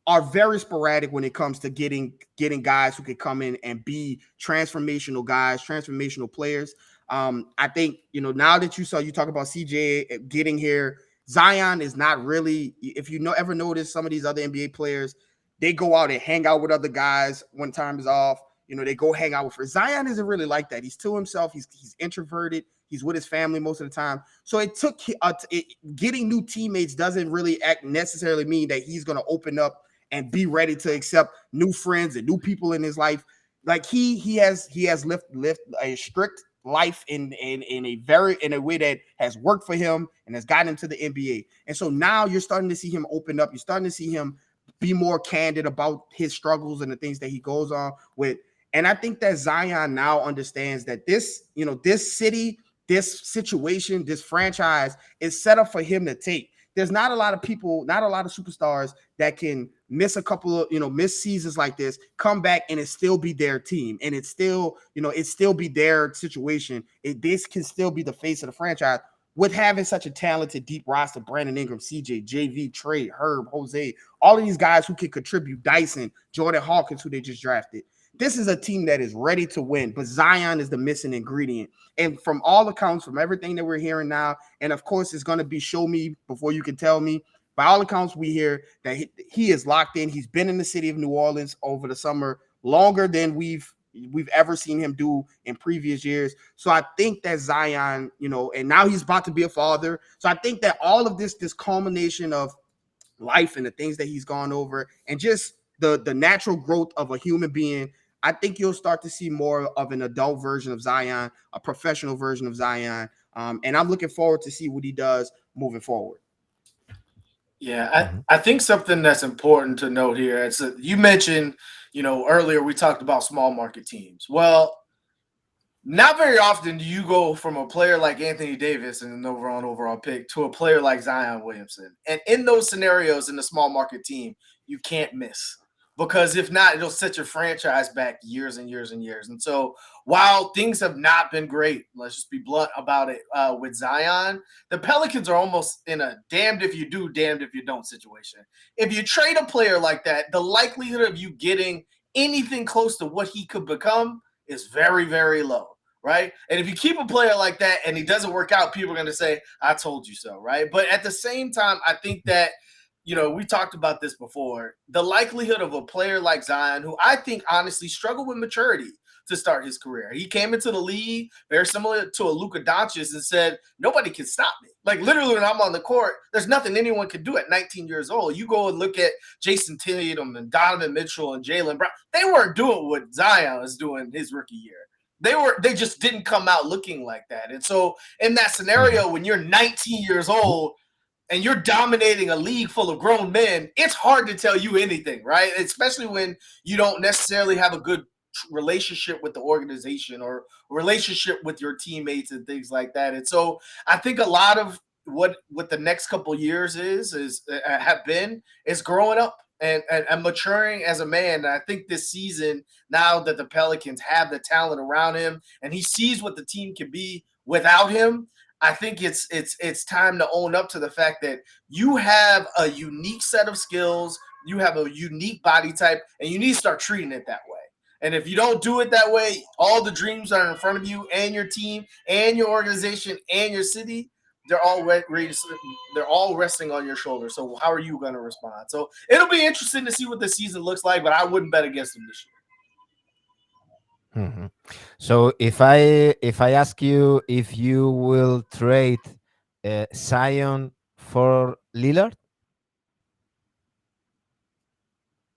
are very sporadic when it comes to getting guys who can come in and be transformational guys, transformational players. I think, now that you talk about CJ getting here, Zion is not really, if you ever notice some of these other NBA players, they go out and hang out with other guys when time is off. They go hang out with friends. Zion isn't really like that. He's to himself. He's introverted. He's with his family most of the time. So it took getting new teammates doesn't really necessarily mean that he's going to open up and be ready to accept new friends and new people in his life. Like he has lived a strict life in a way that has worked for him and has gotten him to the NBA. And so now you're starting to see him open up. You're starting to see him be more candid about his struggles and the things that he goes on with. And I think that Zion now understands that this city, this situation, this franchise is set up for him to take. There's not a lot of people, not a lot of superstars that can miss a couple of, miss seasons like this, come back and it still be their team. And it's still, it still be their situation. This can still be the face of the franchise with having such a talented, deep roster. Brandon Ingram, CJ, JV, Trey, Herb, Jose, all of these guys who can contribute. Dyson, Jordan Hawkins, who they just drafted. This is a team that is ready to win, but Zion is the missing ingredient. And from all accounts, from everything that we're hearing now, and of course, it's going to be show me before you can tell me. By all accounts, we hear that he is locked in. He's been in the city of New Orleans over the summer longer than we've ever seen him do in previous years. So I think that Zion, and now he's about to be a father. So I think that all of this culmination of life and the things that he's gone over and just the natural growth of a human being, I think you'll start to see more of an adult version of Zion, a professional version of Zion. And I'm looking forward to see what he does moving forward. Yeah, I think something that's important to note here. You mentioned, earlier we talked about small market teams. Well, not very often do you go from a player like Anthony Davis and an overall pick to a player like Zion Williamson. And in those scenarios in the small market team, you can't miss. Because if not, it'll set your franchise back years and years and years. And so while things have not been great, let's just be blunt about it with Zion, the Pelicans are almost in a damned if you do, damned if you don't situation. If you trade a player like that, the likelihood of you getting anything close to what he could become is very, very low. Right. And if you keep a player like that and he doesn't work out, people are going to say, I told you so. Right. But at the same time, I think that, we talked about this before. The likelihood of a player like Zion, who I think honestly struggled with maturity to start his career. He came into the league very similar to a Luka Doncic and said, nobody can stop me. Like literally when I'm on the court, there's nothing anyone can do at 19 years old. You go and look at Jason Tatum and Donovan Mitchell and Jaylen Brown. They weren't doing what Zion was doing his rookie year. They just didn't come out looking like that. And so in that scenario, when you're 19 years old and you're dominating a league full of grown men, it's hard to tell you anything, right? Especially when you don't necessarily have a good relationship with the organization or relationship with your teammates and things like that. And so I think a lot of what the next couple of years is growing up and maturing as a man. And I think this season, now that the Pelicans have the talent around him and he sees what the team can be without him, I think it's time to own up to the fact that you have a unique set of skills, you have a unique body type, and you need to start treating it that way. And if you don't do it that way, all the dreams that are in front of you and your team and your organization and your city, they're all resting on your shoulders. So how are you going to respond? So it'll be interesting to see what the season looks like, but I wouldn't bet against them this year. Mm-hmm. So if I ask you if you will trade Zion for Lillard?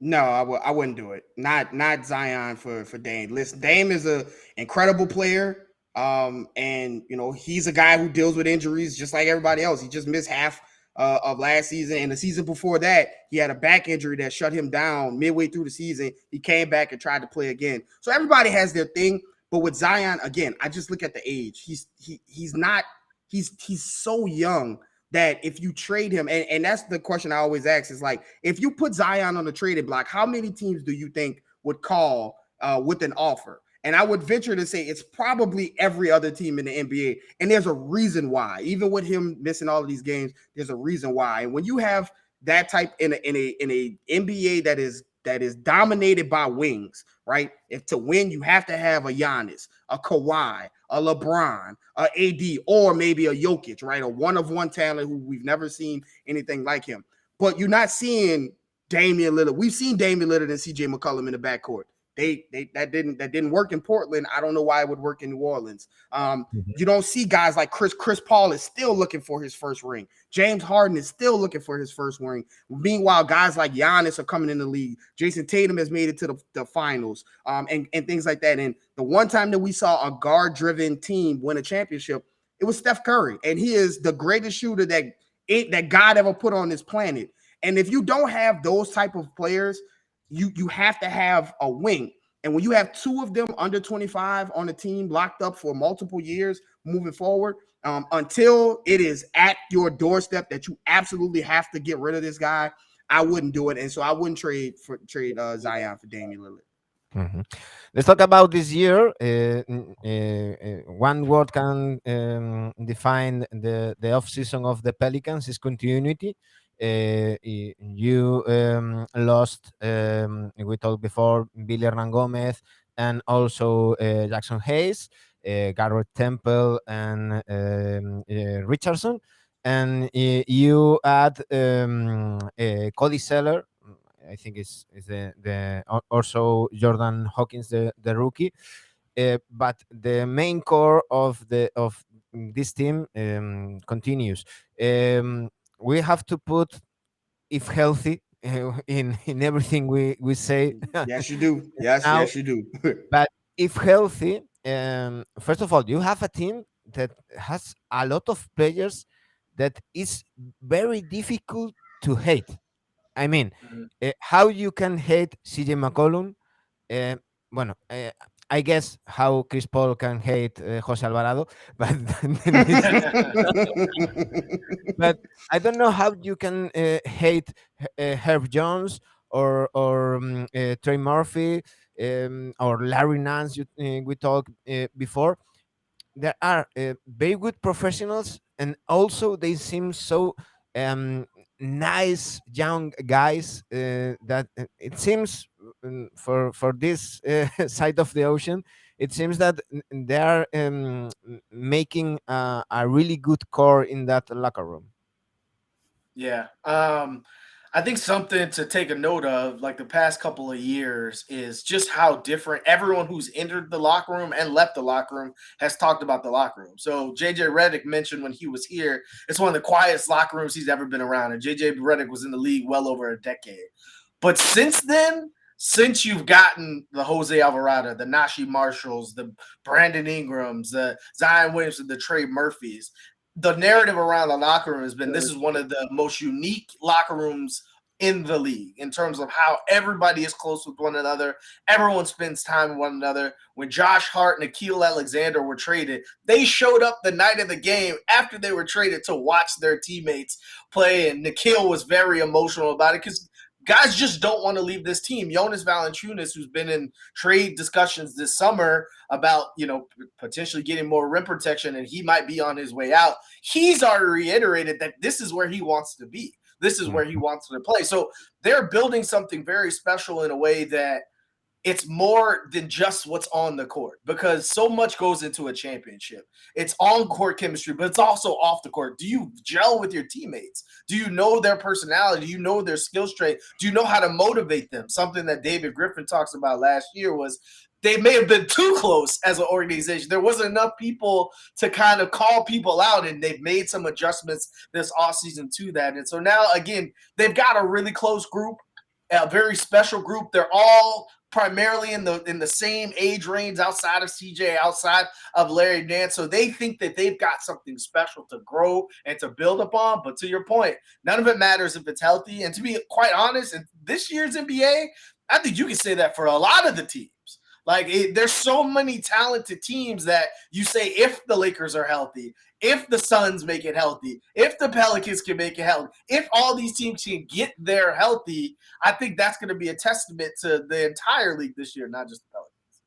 No, I wouldn't do it. Not Zion for Dame. Listen, Dame is an incredible player. And he's a guy who deals with injuries just like everybody else. He just missed half of last season, and the season before that, he had a back injury that shut him down midway through the season. He came back and tried to play again. So everybody has their thing, but with Zion, again, I just look at the age. He's so young that if you trade him, and that's the question I always ask is like, if you put Zion on the trading block, how many teams do you think would call with an offer? And I would venture to say it's probably every other team in the NBA. And there's a reason why. Even with him missing all of these games, there's a reason why. And when you have that type in a NBA that is dominated by wings, right? If to win, you have to have a Giannis, a Kawhi, a LeBron, a AD, or maybe a Jokic, right? A one-of-one talent who we've never seen anything like him. But you're not seeing Damian Lillard. We've seen Damian Lillard and CJ McCollum in the backcourt. That didn't work in Portland. I don't know why it would work in New Orleans. You don't see guys like Chris Paul is still looking for his first ring. James Harden is still looking for his first ring. Meanwhile, guys like Giannis are coming in the league. Jason Tatum has made it to the finals, and things like that. And the one time that we saw a guard-driven team win a championship, it was Steph Curry, and he is the greatest shooter that God ever put on this planet. And if you don't have those type of players, you have to have a wing. And when you have two of them under 25 on the team locked up for multiple years moving forward, until it is at your doorstep that you absolutely have to get rid of this guy, I wouldn't do it. And so I wouldn't trade Zion for Damian Lillard. Mm-hmm. Let's talk about this year. One word can define the off season of the Pelicans is continuity. You lost, we talked before, Billy Hernan Gomez and also Jackson Hayes, Garrett Temple, and Richardson. And you add Cody Seller. I think is the also Jordan Hawkins, the rookie. But the main core of this team continues. We have to put if healthy in everything we say. Yes, you do. Yes, you do. But if healthy, first of all, you have a team that has a lot of players that is very difficult to hate. I mean, Mhm. how you can hate CJ McCollum? Uh, bueno, I guess how Chris Paul can hate Jose Alvarado, but then but I don't know how you can hate Herb Jones or Trey Murphy or Larry Nance. We talked before. There are very good professionals, and also they seem so um, nice young guys that it seems for this side of the ocean, it seems that they are making a really good core in that locker room. Yeah. I think something to take a note of, like the past couple of years, is just how different everyone who's entered the locker room and left the locker room has talked about the locker room. So JJ Redick mentioned when he was here, it's one of the quietest locker rooms he's ever been around. And JJ Redick was in the league well over a decade. But since then, since you've gotten the Jose Alvarado, the Nashi Marshalls, the Brandon Ingrams, the Zion Williamson, the Trey Murphys, the narrative around the locker room has been this is one of the most unique locker rooms in the league in terms of how everybody is close with one another. Everyone spends time with one another. When Josh Hart and Nikhil Alexander were traded, they showed up the night of the game after they were traded to watch their teammates play. And Nikhil was very emotional about it because guys just don't want to leave this team. Jonas Valanciunas, who's been in trade discussions this summer about, potentially getting more rim protection and he might be on his way out, he's already reiterated that this is where he wants to be. This is where he wants to play. So they're building something very special in a way that it's more than just what's on the court because so much goes into a championship. It's on court chemistry, but it's also off the court. Do you gel with your teammates? Do you know their personality? Do you know their skill strength? Do you know how to motivate them? Something that David Griffin talks about last year was they may have been too close as an organization. There wasn't enough people to kind of call people out, and they've made some adjustments this offseason to that. And so now, again, they've got a really close group, a very special group. They're all primarily in the same age range outside of CJ, outside of Larry Nance. So they think that they've got something special to grow and to build upon. But to your point, none of it matters if it's healthy. And to be quite honest, in this year's NBA, I think you can say that for a lot of the teams. There's so many talented teams that you say if the Lakers are healthy, if the Suns make it healthy, if the Pelicans can make it healthy, if all these teams can get there healthy, I think that's going to be a testament to the entire league this year, not just the Pelicans.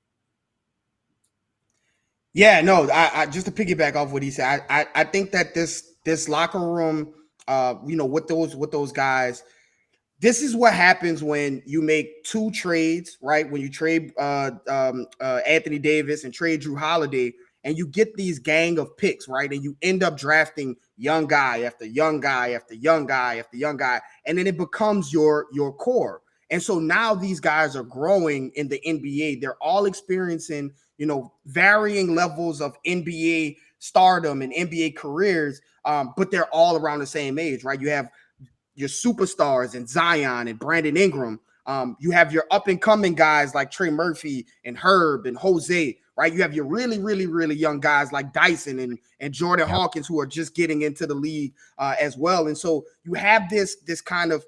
Yeah, no, I just to piggyback off what he said, I think that this locker room, with those guys, this is what happens when you make two trades, right? When you trade Anthony Davis and trade Drew Holiday, and you get these gang of picks, right? And you end up drafting young guy after young guy after young guy after young guy, and then it becomes your core. And so now these guys are growing in the NBA. They're all experiencing, varying levels of NBA stardom and NBA careers, but they're all around the same age, right? You have your superstars and Zion and Brandon Ingram. You have your up and coming guys like Trey Murphy and Herb and Jose, right? You have your really, really, really young guys like Dyson and Jordan Hawkins who are just getting into the league as well. And so you have this kind of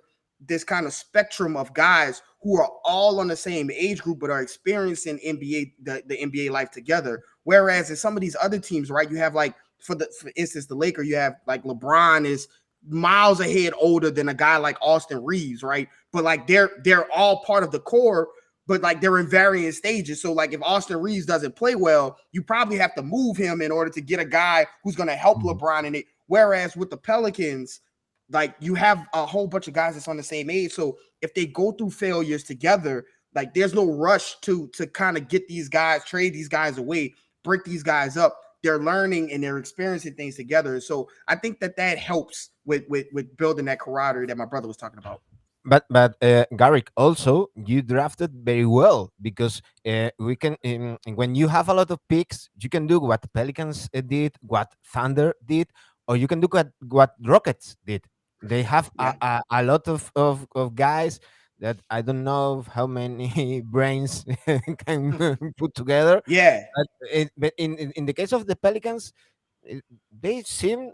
spectrum of guys who are all on the same age group but are experiencing the NBA life together. Whereas in some of these other teams, right, you have for instance, the Lakers, you have LeBron is miles ahead older than a guy like Austin Reeves, right? But they're all part of the core, but they're in varying stages. So if Austin Reeves doesn't play well, you probably have to move him in order to get a guy who's going to help LeBron in it. Whereas with the Pelicans, you have a whole bunch of guys that's on the same age. So if they go through failures together, there's no rush to kind of get these guys, trade these guys away, break these guys up. They're learning and they're experiencing things together. So I think that helps with building that camaraderie that my brother was talking about. But Garrick, also you drafted very well because we can when you have a lot of picks, you can do what Pelicans did, what Thunder did, or you can do what Rockets did. They have a lot of guys that I don't know how many brains can put together. Yeah. But in the case of the Pelicans, they seem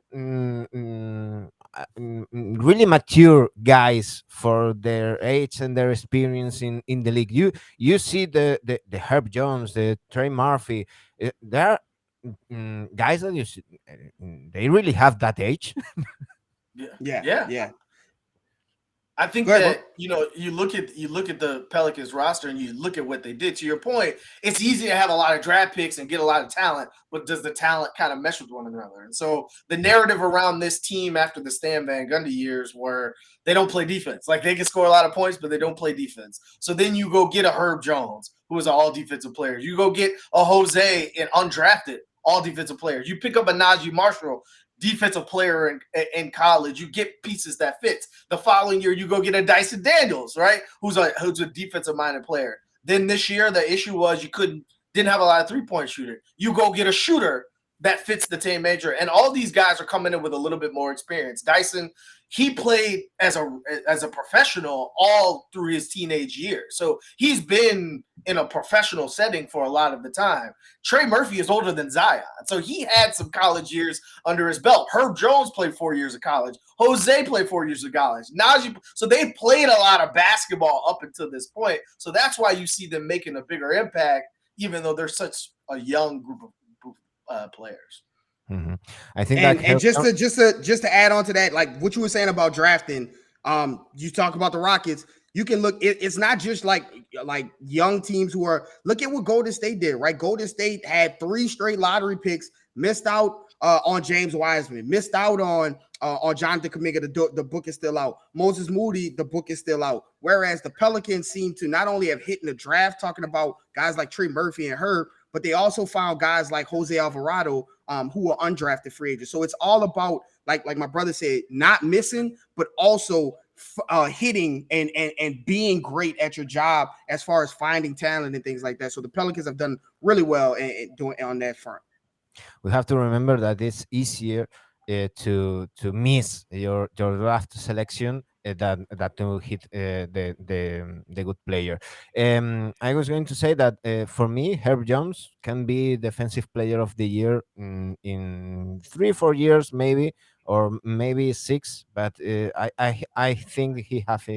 really mature guys for their age and their experience in the league. You see the Herb Jones, the Trey Murphy. They're guys that they really have that age. Yeah. I think Go ahead, that you look at the Pelicans roster and you look at what they did. To your point, it's easy to have a lot of draft picks and get a lot of talent, but does the talent kind of mesh with one another? And so the narrative around this team after the Stan Van Gundy years were they don't play defense. Like they can score a lot of points, but they don't play defense. So then you go get a Herb Jones, who is an all defensive player. You go get a Jose and undrafted all defensive players. You pick up a Najee Marshall, defensive player in college. You get pieces that fits. The following year, you go get a Dyson Daniels, right? Who's a defensive minded player. Then this year, the issue was you didn't have a lot of 3-point shooter. You go get a shooter that fits the team major, and all these guys are coming in with a little bit more experience. Dyson, he played as a professional all through his teenage years, so he's been in a professional setting for a lot of the time. Trey Murphy is older than Zion, so he had some college years under his belt. Herb Jones played 4 years of college. Jose played 4 years of college. Najee, so they played a lot of basketball up until this point. So that's why you see them making a bigger impact, even though they're such a young group of players. Mm-hmm. I think and just to add on to that, like what you were saying about drafting, you talk about the Rockets. You can look. It's not just like young teams who are. Look at what Golden State did, right? Golden State had 3 straight lottery picks, missed out on James Wiseman, missed out on Jonathan Kuminga. The book is still out. Moses Moody, the book is still out. Whereas the Pelicans seem to not only have hit in the draft, talking about guys like Trey Murphy and Herb, but they also found guys like Jose Alvarado, who are undrafted free agents. So it's all about, like my brother said, not missing, but also hitting and being great at your job as far as finding talent and things like that. So the Pelicans have done really well in doing on that front. We have to remember that it's easier to miss your draft selection than to hit the good player. I was going to say that for me, Herb Jones can be defensive player of the year in 3-4 years, maybe, or maybe 6. But I think he has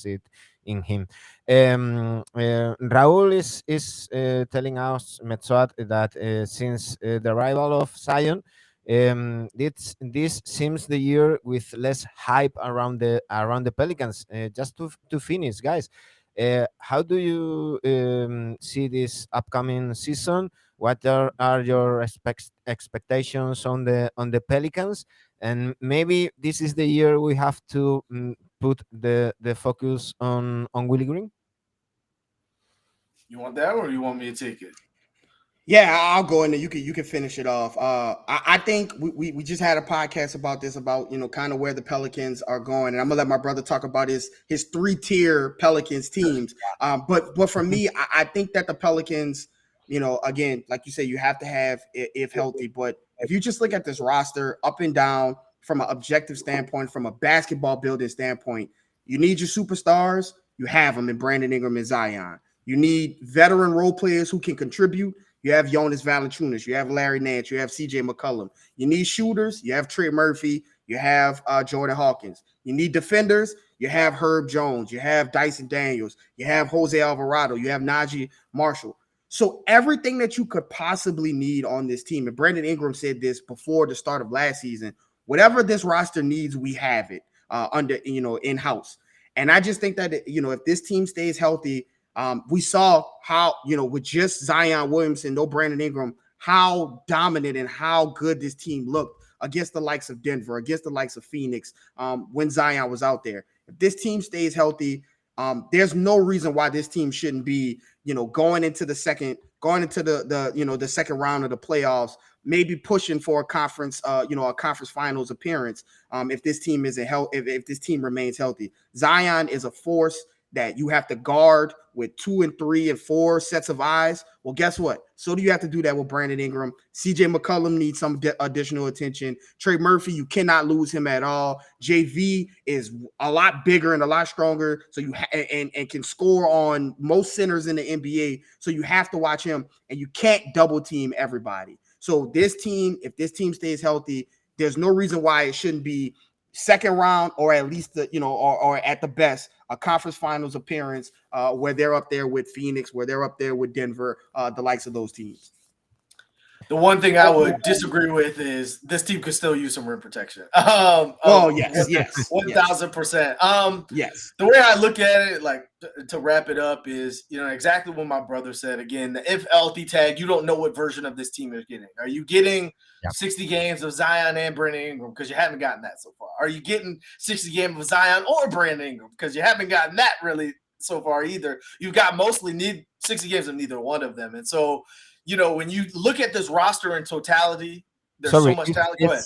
it in him. Raúl is telling us, Metsuat, that since the arrival of Zion, this seems the year with less hype around the Pelicans. Just to finish, guys, how do you see this upcoming season? What are your expectations on the Pelicans? And maybe this is the year we have to put the focus on Willie Green. You want that, or you want me to take it? Yeah, I'll go in there. You can finish it off. I think we just had a podcast about this, about kind of where the Pelicans are going, and I'm gonna let my brother talk about his 3-tier Pelicans teams. But for me, I think that the Pelicans, again, like you say, you have to have if healthy. But if you just look at this roster up and down from an objective standpoint, from a basketball building standpoint, you need your superstars. You have them in Brandon Ingram and Zion. You need veteran role players who can contribute. You have Jonas Valanciunas. You have Larry Nance. You have C.J. McCollum. You need shooters. You have Trey Murphy. You have Jordan Hawkins. You need defenders. You have Herb Jones. You have Dyson Daniels. You have Jose Alvarado. You have Najee Marshall. So everything that you could possibly need on this team, and Brandon Ingram said this before the start of last season, whatever this roster needs, we have it under in-house. And I just think that if this team stays healthy, we saw how, with just Zion Williamson, no Brandon Ingram, how dominant and how good this team looked against the likes of Denver, against the likes of Phoenix, when Zion was out there. If this team stays healthy, there's no reason why this team shouldn't be, going into the second round of the playoffs, maybe pushing for a conference finals appearance. If this team isn't if this team remains healthy, Zion is a force that you have to guard with 2 and 3 and 4 sets of eyes. Well, guess what? So do you have to do that with Brandon Ingram. CJ McCollum needs some additional attention. Trey Murphy, you cannot lose him at all. JV is a lot bigger and a lot stronger, so and can score on most centers in the NBA. So you have to watch him, and you can't double team everybody. So this team, if this team stays healthy, there's no reason why it shouldn't be second round, or at least or at the best a conference finals appearance, where they're up there with Phoenix, where they're up there with Denver, the likes of those teams. The one thing I would disagree with is this team could still use some rim protection. Yes. 1,000%. Yes. The way I look at it, like to wrap it up, is exactly what my brother said. Again, the if healthy tag, you don't know what version of this team you're getting. Are you getting 60 games of Zion and Brandon Ingram? Because you haven't gotten that so far. Are you getting 60 games of Zion or Brandon Ingram? Because you haven't gotten that really so far either. You've got mostly 60 games of neither one of them. And so, when you look at this roster in totality, there's so much talent. Go ahead.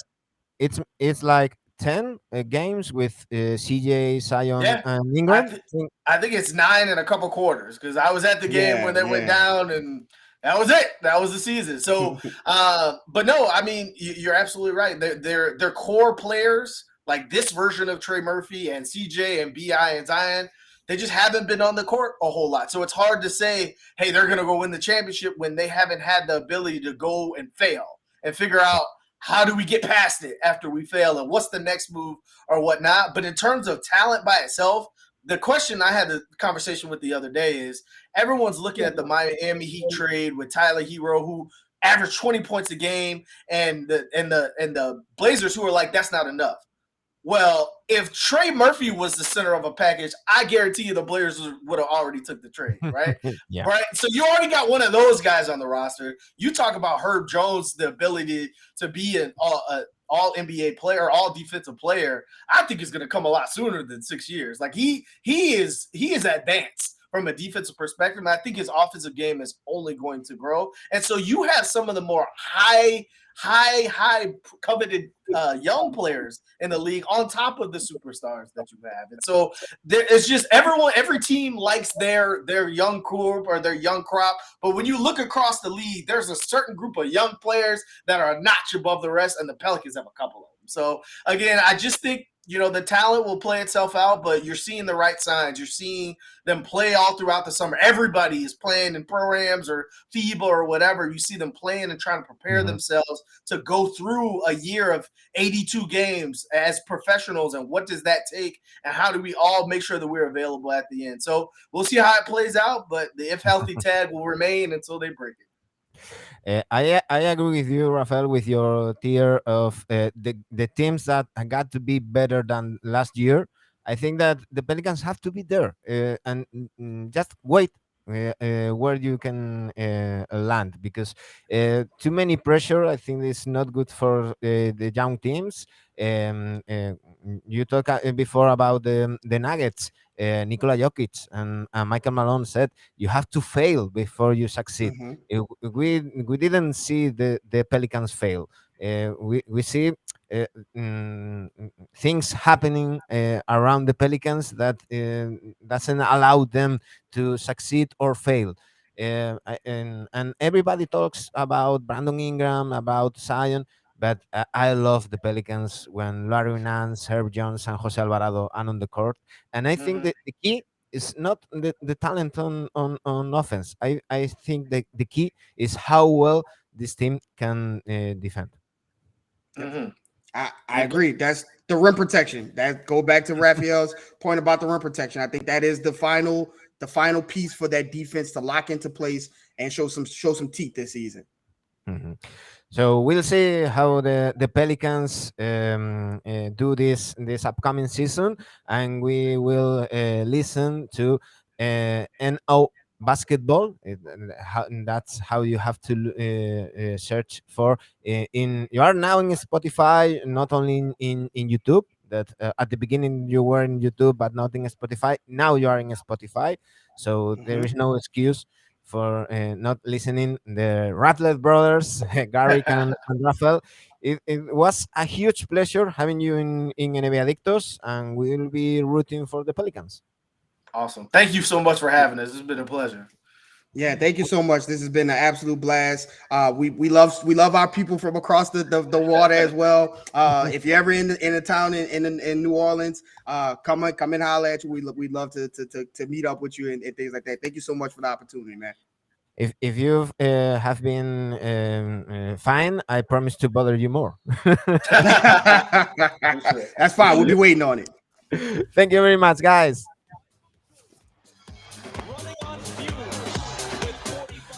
It's like 10 games with CJ, Zion, and Ingram. I think it's 9 in a couple quarters, because I was at the game when they went down, and that was it. That was the season. So, but no, I mean, you're absolutely right. They're core players, like this version of Trey Murphy and CJ and BI and Zion. They just haven't been on the court a whole lot. So it's hard to say, hey, they're going to go win the championship when they haven't had the ability to go and fail and figure out how do we get past it after we fail and what's the next move or whatnot. But in terms of talent by itself, the question I had a conversation with the other day is everyone's looking at the Miami Heat trade with Tyler Hero, who averaged 20 points a game, and the Blazers, who are like, that's not enough. Well, if Trey Murphy was the center of a package, I guarantee you the Blazers would have already took the trade, right? Right. So you already got one of those guys on the roster. You talk about Herb Jones, the ability to be an all NBA player, all defensive player. I think is going to come a lot sooner than 6 years. Like he is advanced from a defensive perspective, and I think his offensive game is only going to grow. And so you have some of the more high coveted young players in the league on top of the superstars that you have. And so it's just every team likes their young group or their young crop. But when you look across the league, there's a certain group of young players that are a notch above the rest, and the Pelicans have a couple of them. So again, I just think the talent will play itself out, but you're seeing the right signs. You're seeing them play all throughout the summer. Everybody is playing in programs or FIBA or whatever. You see them playing and trying to prepare themselves to go through a year of 82 games as professionals. And what does that take? And how do we all make sure that we're available at the end? So we'll see how it plays out, but the if healthy tag will remain until they break it. I agree with you, Raphael, with your tier of the teams that got to be better than last year. I think that the Pelicans have to be there and just wait where you can land, because too many pressure, I think, is not good for the young teams. You talked before about the Nuggets. Nikola Jokic and Michael Malone said you have to fail before you succeed. We didn't see the Pelicans fail. We see things happening around the Pelicans that doesn't allow them to succeed or fail. And everybody talks about Brandon Ingram, about Zion, but I love the Pelicans when Larry Nance, Herb Jones, and Jose Alvarado are on the court. And I think that the key is not the talent on offense. I think the key is how well this team can defend. I agree. That's the rim protection. That go back to Raphael's point about the rim protection. I think that is the final piece for that defense to lock into place and show some teeth this season. So we'll see how the Pelicans do this upcoming season, and we will listen to NOBasketball. That's how you have to search for. You are now in Spotify, not only in YouTube. That at the beginning you were in YouTube, but not in Spotify. Now you are in Spotify, so there is no excuse for not listening. The Rattler brothers, Garrick and Raphael. It was a huge pleasure having you in NBAdictos, and we will be rooting for the Pelicans. Awesome. Thank you so much for having us. It's been a pleasure. Yeah, thank you so much. This has been an absolute blast. We love our people from across the water as well. If you're ever in a town in New Orleans, come and holler at you. We'd love to meet up with you and things like that. Thank you so much for the opportunity, man. if you have been fine, I promise to bother you more. That's fine. We'll be waiting on it. Thank you very much, guys.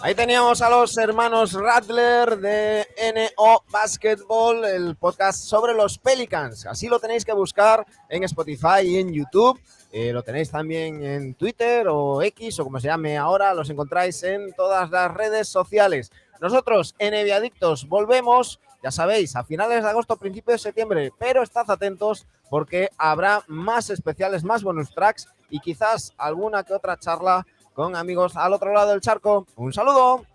Ahí teníamos a los hermanos Rattler de NOBasketball, el podcast sobre los Pelicans. Así lo tenéis que buscar en Spotify y en YouTube. Lo tenéis también en Twitter o X o como se llame ahora. Los encontráis en todas las redes sociales. Nosotros, NBAdictos, volvemos, ya sabéis, a finales de agosto, principios de septiembre. Pero estad atentos porque habrá más especiales, más bonus tracks y quizás alguna que otra charla con amigos al otro lado del charco. ¡Un saludo!